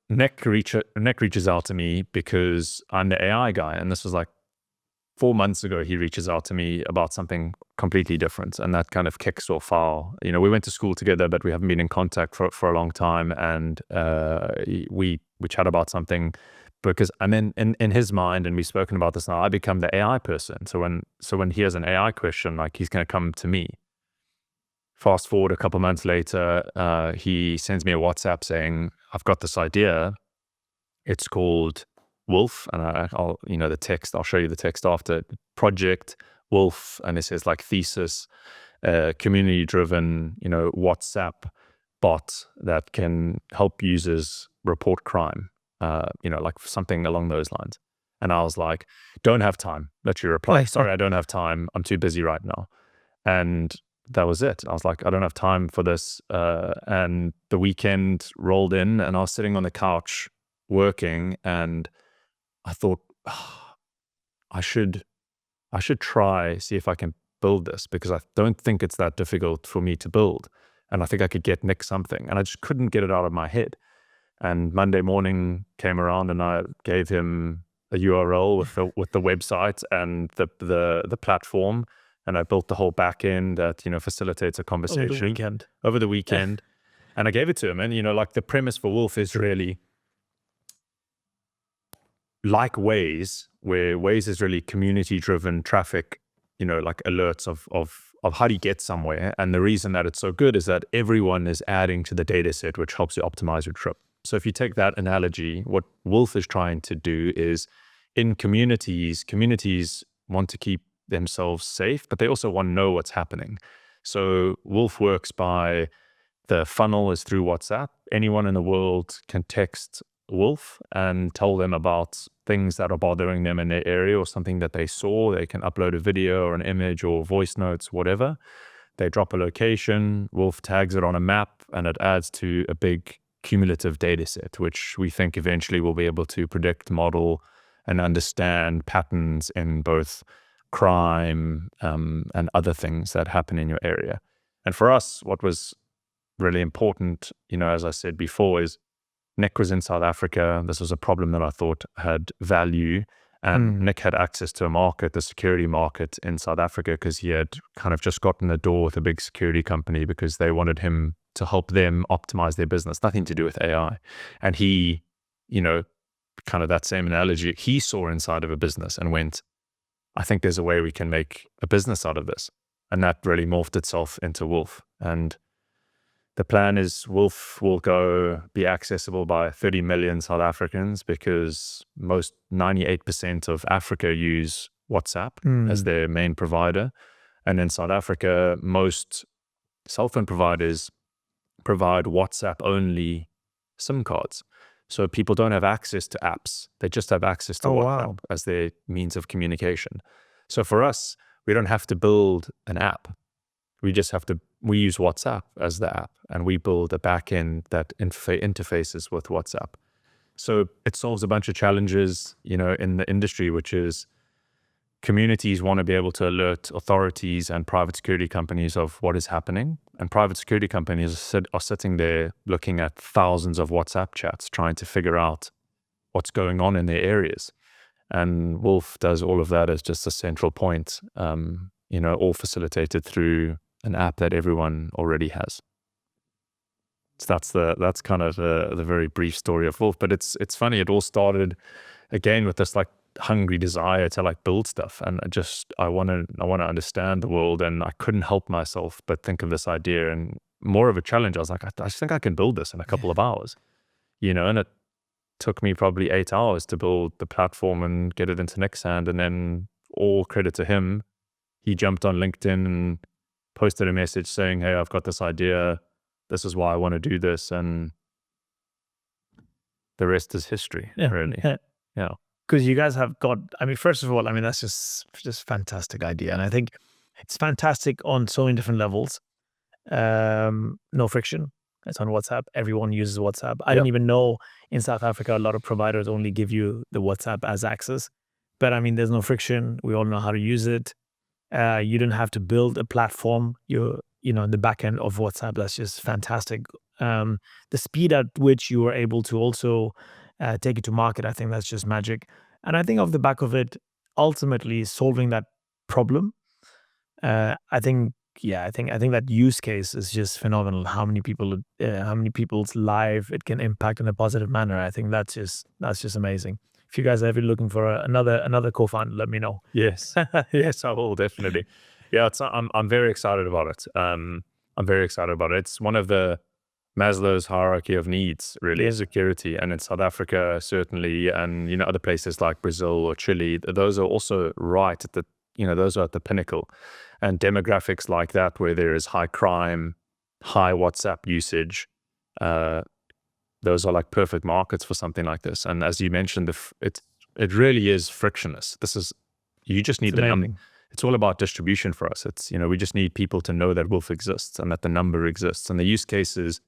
Nick reaches out to me because I'm the AI guy. And this was like 4 months ago, he reaches out to me about something completely different. And that kind of kicks off our, you know, we went to school together, but we haven't been in contact for a long time. And we chat about something because, and then in his mind, and we've spoken about this now, I become the AI person. So when he has an AI question, like he's going to come to me. Fast forward a couple months later, he sends me a WhatsApp saying, I've got this idea. It's called Wolf. And I'll show you the text after. Project Wolf. And it says like thesis, community-driven, you know, WhatsApp bot that can help users report crime, you know, like something along those lines. And I was like, don't have time. Literally reply, sorry, I don't have time. I'm too busy right now. And that was it. I was like, I don't have time for this. And the weekend rolled in and I was sitting on the couch working and I thought, I should try, see if I can build this because I don't think it's that difficult for me to build. And I think I could get Nick something and I just couldn't get it out of my head. And Monday morning came around and I gave him a URL with the website and the platform. And I built the whole back end that, you know, facilitates a conversation over the weekend. And I gave it to him. And, you know, like the premise for Wolf is really like Waze, where Waze is really community-driven traffic, you know, like alerts of how do you get somewhere. And the reason that it's so good is that everyone is adding to the data set, which helps you optimize your trip. So if you take that analogy, what Wolf is trying to do is in communities want to keep themselves safe, but they also want to know what's happening. So Wolf works by the funnel is through WhatsApp. Anyone in the world can text Wolf and tell them about things that are bothering them in their area or something that they saw. They can upload a video or an image or voice notes, whatever. They drop a location, Wolf tags it on a map, and it adds to a big cumulative data set, which we think eventually we'll be able to predict, model, and understand patterns in both crime and other things that happen in your area. And for us, what was really important, you know, as I said before, is Nick was in South Africa. This was a problem that I thought had value. And Nick had access to a market, the security market in South Africa, because he had kind of just gotten the door with a big security company because they wanted him to help them optimize their business, nothing to do with AI. And he, you know, kind of that same analogy, he saw inside of a business and went, I think there's a way we can make a business out of this. And that really morphed itself into Wolf. And the plan is Wolf will be accessible by 30 million South Africans, because 98% of Africa use WhatsApp as their main provider. And in South Africa, most cell phone providers provide WhatsApp-only SIM cards. So people don't have access to apps. They just have access to WhatsApp as their means of communication. So for us, we don't have to build an app. We use WhatsApp as the app, and we build a backend that interfaces with WhatsApp. So it solves a bunch of challenges, in the industry, which is communities want to be able to alert authorities and private security companies of what is happening. And private security companies are sitting there looking at thousands of WhatsApp chats, trying to figure out what's going on in their areas. And Wolf does all of that as just a central point, all facilitated through an app that everyone already has. So that's kind of the very brief story of Wolf. But it's funny. It all started again with this like hungry desire to like build stuff, and I want to understand the world, and I couldn't help myself but think of this idea, and more of a challenge. I was like, I just think I can build this in a couple of hours, and it took me probably 8 hours to build the platform and get it into Nick's hand. And then all credit to him, he jumped on LinkedIn and posted a message saying, hey, I've got this idea, this is why I want to do this, and the rest is history, really. Yeah. Because you guys have got, first of all, that's just fantastic idea. And I think it's fantastic on so many different levels. No friction. It's on WhatsApp. Everyone uses WhatsApp. I didn't even know in South Africa, a lot of providers only give you the WhatsApp as access. But there's no friction. We all know how to use it. You don't have to build a platform. You're, in the back end of WhatsApp. That's just fantastic. The speed at which you were able to also take it to market, I think that's just magic. And I think off the back of it, ultimately solving that problem, I think that use case is just phenomenal. How many people's life it can impact in a positive manner. I think that's just amazing. If you guys are ever looking for another co-founder, let me know. Yes, yes, I will definitely. Yeah, I'm very excited about it. I'm very excited about it. It's one of the Maslow's hierarchy of needs, really, security. And in South Africa, certainly, and, other places like Brazil or Chile, those are also right at those are at the pinnacle. And demographics like that, where there is high crime, high WhatsApp usage, those are like perfect markets for something like this. And as you mentioned, it really is frictionless. You just need the number. It's all about distribution for us. It's, we just need people to know that Wolf exists and that the number exists. And the use cases,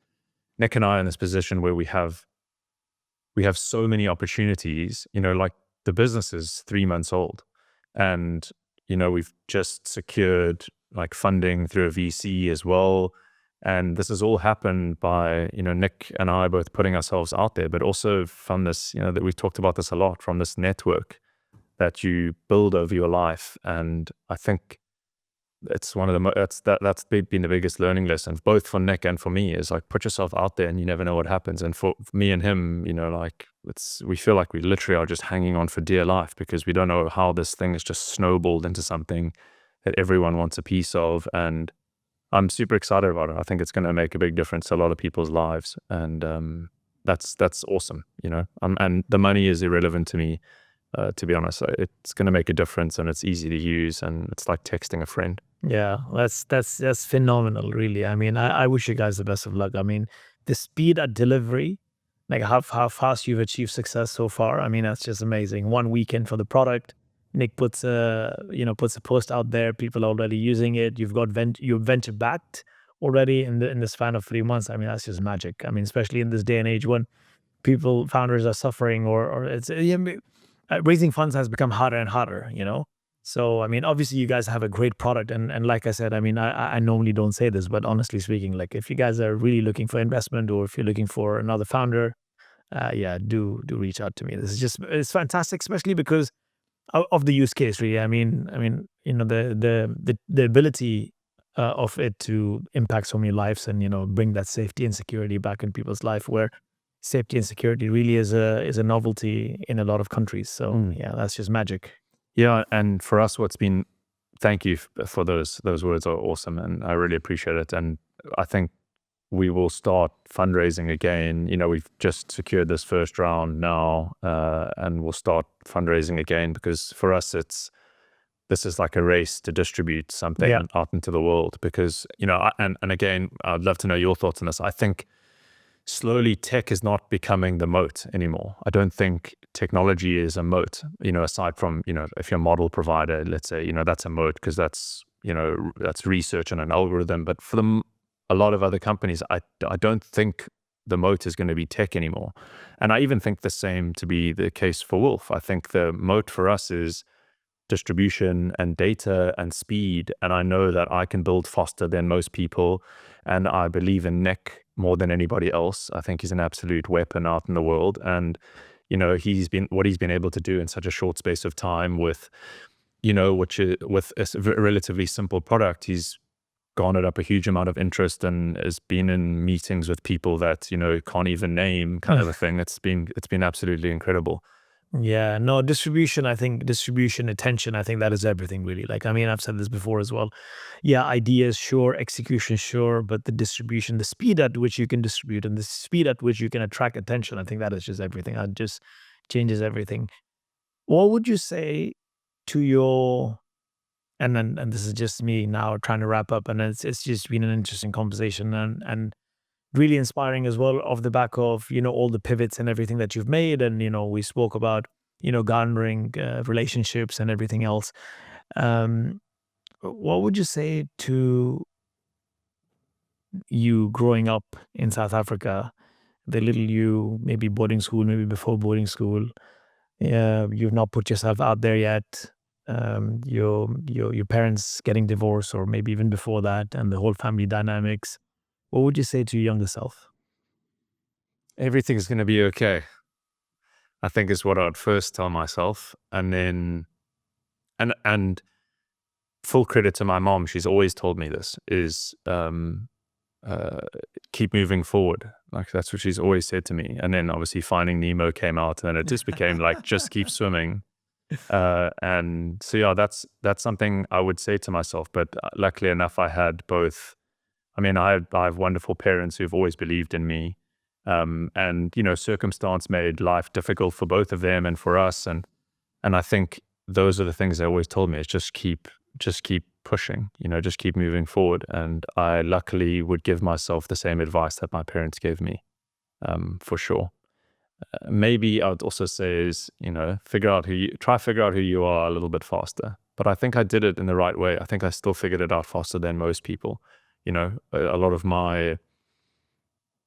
Nick and I are in this position where we have so many opportunities, like the business is 3 months old, and, we've just secured like funding through a VC as well. And this has all happened by, Nick and I both putting ourselves out there, but also from this, that we've talked about this a lot, from this network that you build over your life. And I think it's one of the that's been the biggest learning lesson, both for Nick and for me, is like, put yourself out there and you never know what happens. And for me and him, we feel like we literally are just hanging on for dear life, because we don't know how this thing is just snowballed into something that everyone wants a piece of. And I'm super excited about it. I think it's going to make a big difference to a lot of people's lives. And that's awesome, and the money is irrelevant to me. To be honest, it's going to make a difference, and it's easy to use, and it's like texting a friend. Yeah, that's phenomenal, really. I wish you guys the best of luck. The speed at delivery, like how fast you've achieved success so far. That's just amazing. 1 weekend for the product. Nick puts a post out there. People are already using it. You're venture backed already in the span of 3 months. That's just magic. Especially in this day and age when founders are suffering, or it's raising funds has become harder and harder, So, obviously you guys have a great product. And like I said, I normally don't say this, but honestly speaking, like if you guys are really looking for investment, or if you're looking for another founder, do reach out to me. It's fantastic, especially because of the use case, really. The ability of it to impact so many lives, and, bring that safety and security back in people's life, where safety and security really is a novelty in a lot of countries. So yeah, that's just magic. Yeah, and for us, what's been thank you for those words are awesome, and I really appreciate it. And I think we will start fundraising again. We've just secured this first round now, and we'll start fundraising again, because for us, this is like a race to distribute something out into the world. Because, and again, I'd love to know your thoughts on this. I think slowly tech is not becoming the moat anymore. I don't think technology is a moat, aside from, if you're a model provider, let's say, that's a moat because that's research and an algorithm. But for a lot of other companies, I don't think the moat is going to be tech anymore. And I even think the same to be the case for Wolf. I think the moat for us is distribution and data and speed. And I know that I can build faster than most people. And I believe in Nick more than anybody else. I think he's an absolute weapon out in the world. And, he's been able to do in such a short space of time with a relatively simple product. He's garnered up a huge amount of interest and has been in meetings with people that, can't even name, kind of a thing. It's been absolutely incredible. Yeah, no, distribution, attention, I think that is everything really. I've said this before as well. Yeah, ideas, sure, execution, sure, but the distribution, the speed at which you can distribute and the speed at which you can attract attention, I think that is just everything. That just changes everything. What would you say to your, and this is just me now trying to wrap up, and it's just been an interesting conversation and really inspiring as well, off the back of, all the pivots and everything that you've made. And, we spoke about, garnering relationships and everything else. What would you say to you growing up in South Africa, the little you, maybe boarding school, maybe before boarding school? You've not put yourself out there yet. Your parents getting divorced, or maybe even before that, and the whole family dynamics. What would you say to your younger self? Everything's going to be okay, I think, is what I'd first tell myself. And then, and full credit to my mom, she's always told me this, is keep moving forward. Like, that's what she's always said to me. And then obviously Finding Nemo came out, and it just became like, just keep swimming. And so, yeah, that's something I would say to myself. But luckily enough, I had both. I have wonderful parents who've always believed in me. And, circumstance made life difficult for both of them and for us. And I think those are the things they always told me, is just keep pushing, just keep moving forward. And I luckily would give myself the same advice that my parents gave me, for sure. Maybe I would also say is, figure out who you are a little bit faster. But I think I did it in the right way. I think I still figured it out faster than most people. A lot of my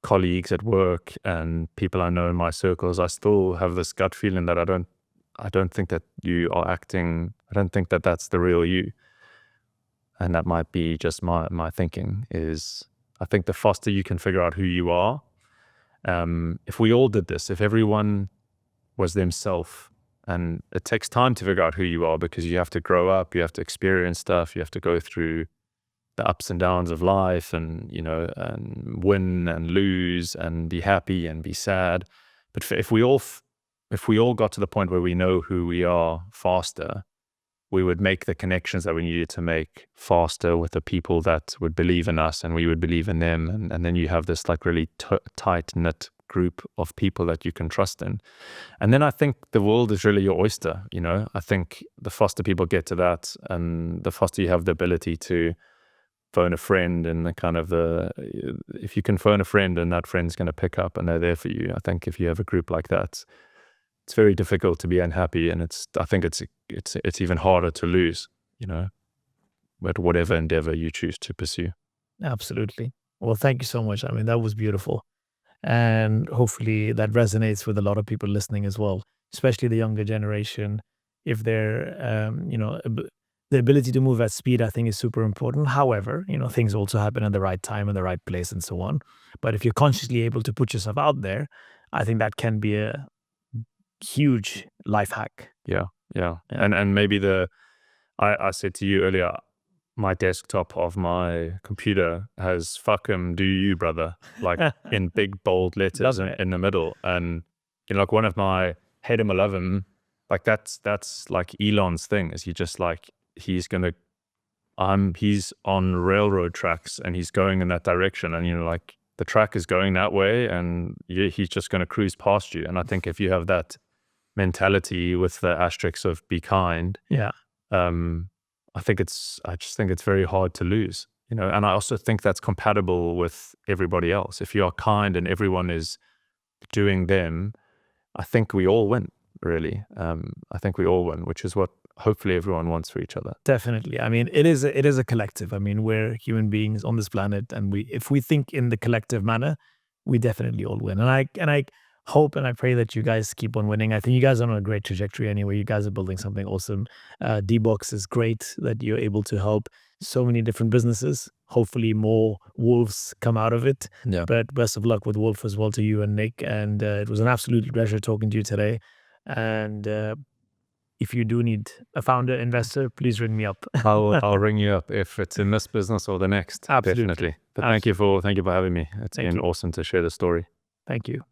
colleagues at work and people I know in my circles, I still have this gut feeling that I don't think that you are acting. I don't think that that's the real you. And that might be just my thinking is, I think the faster you can figure out who you are, if we all did this, if everyone was themselves, and it takes time to figure out who you are, because you have to grow up, you have to experience stuff, you have to go through the ups and downs of life, and and win and lose and be happy and be sad. But if we all got to the point where we know who we are faster, we would make the connections that we needed to make faster with the people that would believe in us, and we would believe in them. And then you have this like really tight knit group of people that you can trust in. And then I think the world is really your oyster. I think the faster people get to that, and the faster you have the ability to phone a friend, and if you can phone a friend and that friend's going to pick up and they're there for you. I think if you have a group like that, it's very difficult to be unhappy, and I think it's even harder to lose, at whatever endeavor you choose to pursue. Absolutely. Well, thank you so much. That was beautiful. And hopefully that resonates with a lot of people listening as well, especially the younger generation. If they're, the ability to move at speed, I think, is super important. However, things also happen at the right time and the right place and so on. But if you're consciously able to put yourself out there, I think that can be a huge life hack. Yeah. And maybe I said to you earlier, my desktop of my computer has "fuck 'em, do you, brother," like in big bold letters in the middle. And like one of my hate 'em or love 'em, like that's like Elon's thing, is he just like, he's gonna he's on railroad tracks and he's going in that direction, and like the track is going that way, and he's just going to cruise past you. And I think if you have that mentality with the asterisks of be kind, I just think it's very hard to lose, and I also think that's compatible with everybody else. If you are kind and everyone is doing them, I think we all win, really. I think we all win, which is what hopefully everyone wants for each other. Definitely. I mean, it is a collective. I mean, we're human beings on this planet, and if we think in the collective manner, we definitely all win. And I hope and I pray that you guys keep on winning. I think you guys are on a great trajectory anyway. You guys are building something awesome. D-Box is great that you're able to help so many different businesses. Hopefully more wolves come out of it. Yeah. But best of luck with Wolf as well to you and Nick. And it was an absolute pleasure talking to you today. And if you do need a founder, investor, please ring me up. I'll ring you up if it's in this business or the next. Absolutely. Definitely. But thank you for having me. It's been awesome to share the story. Thank you.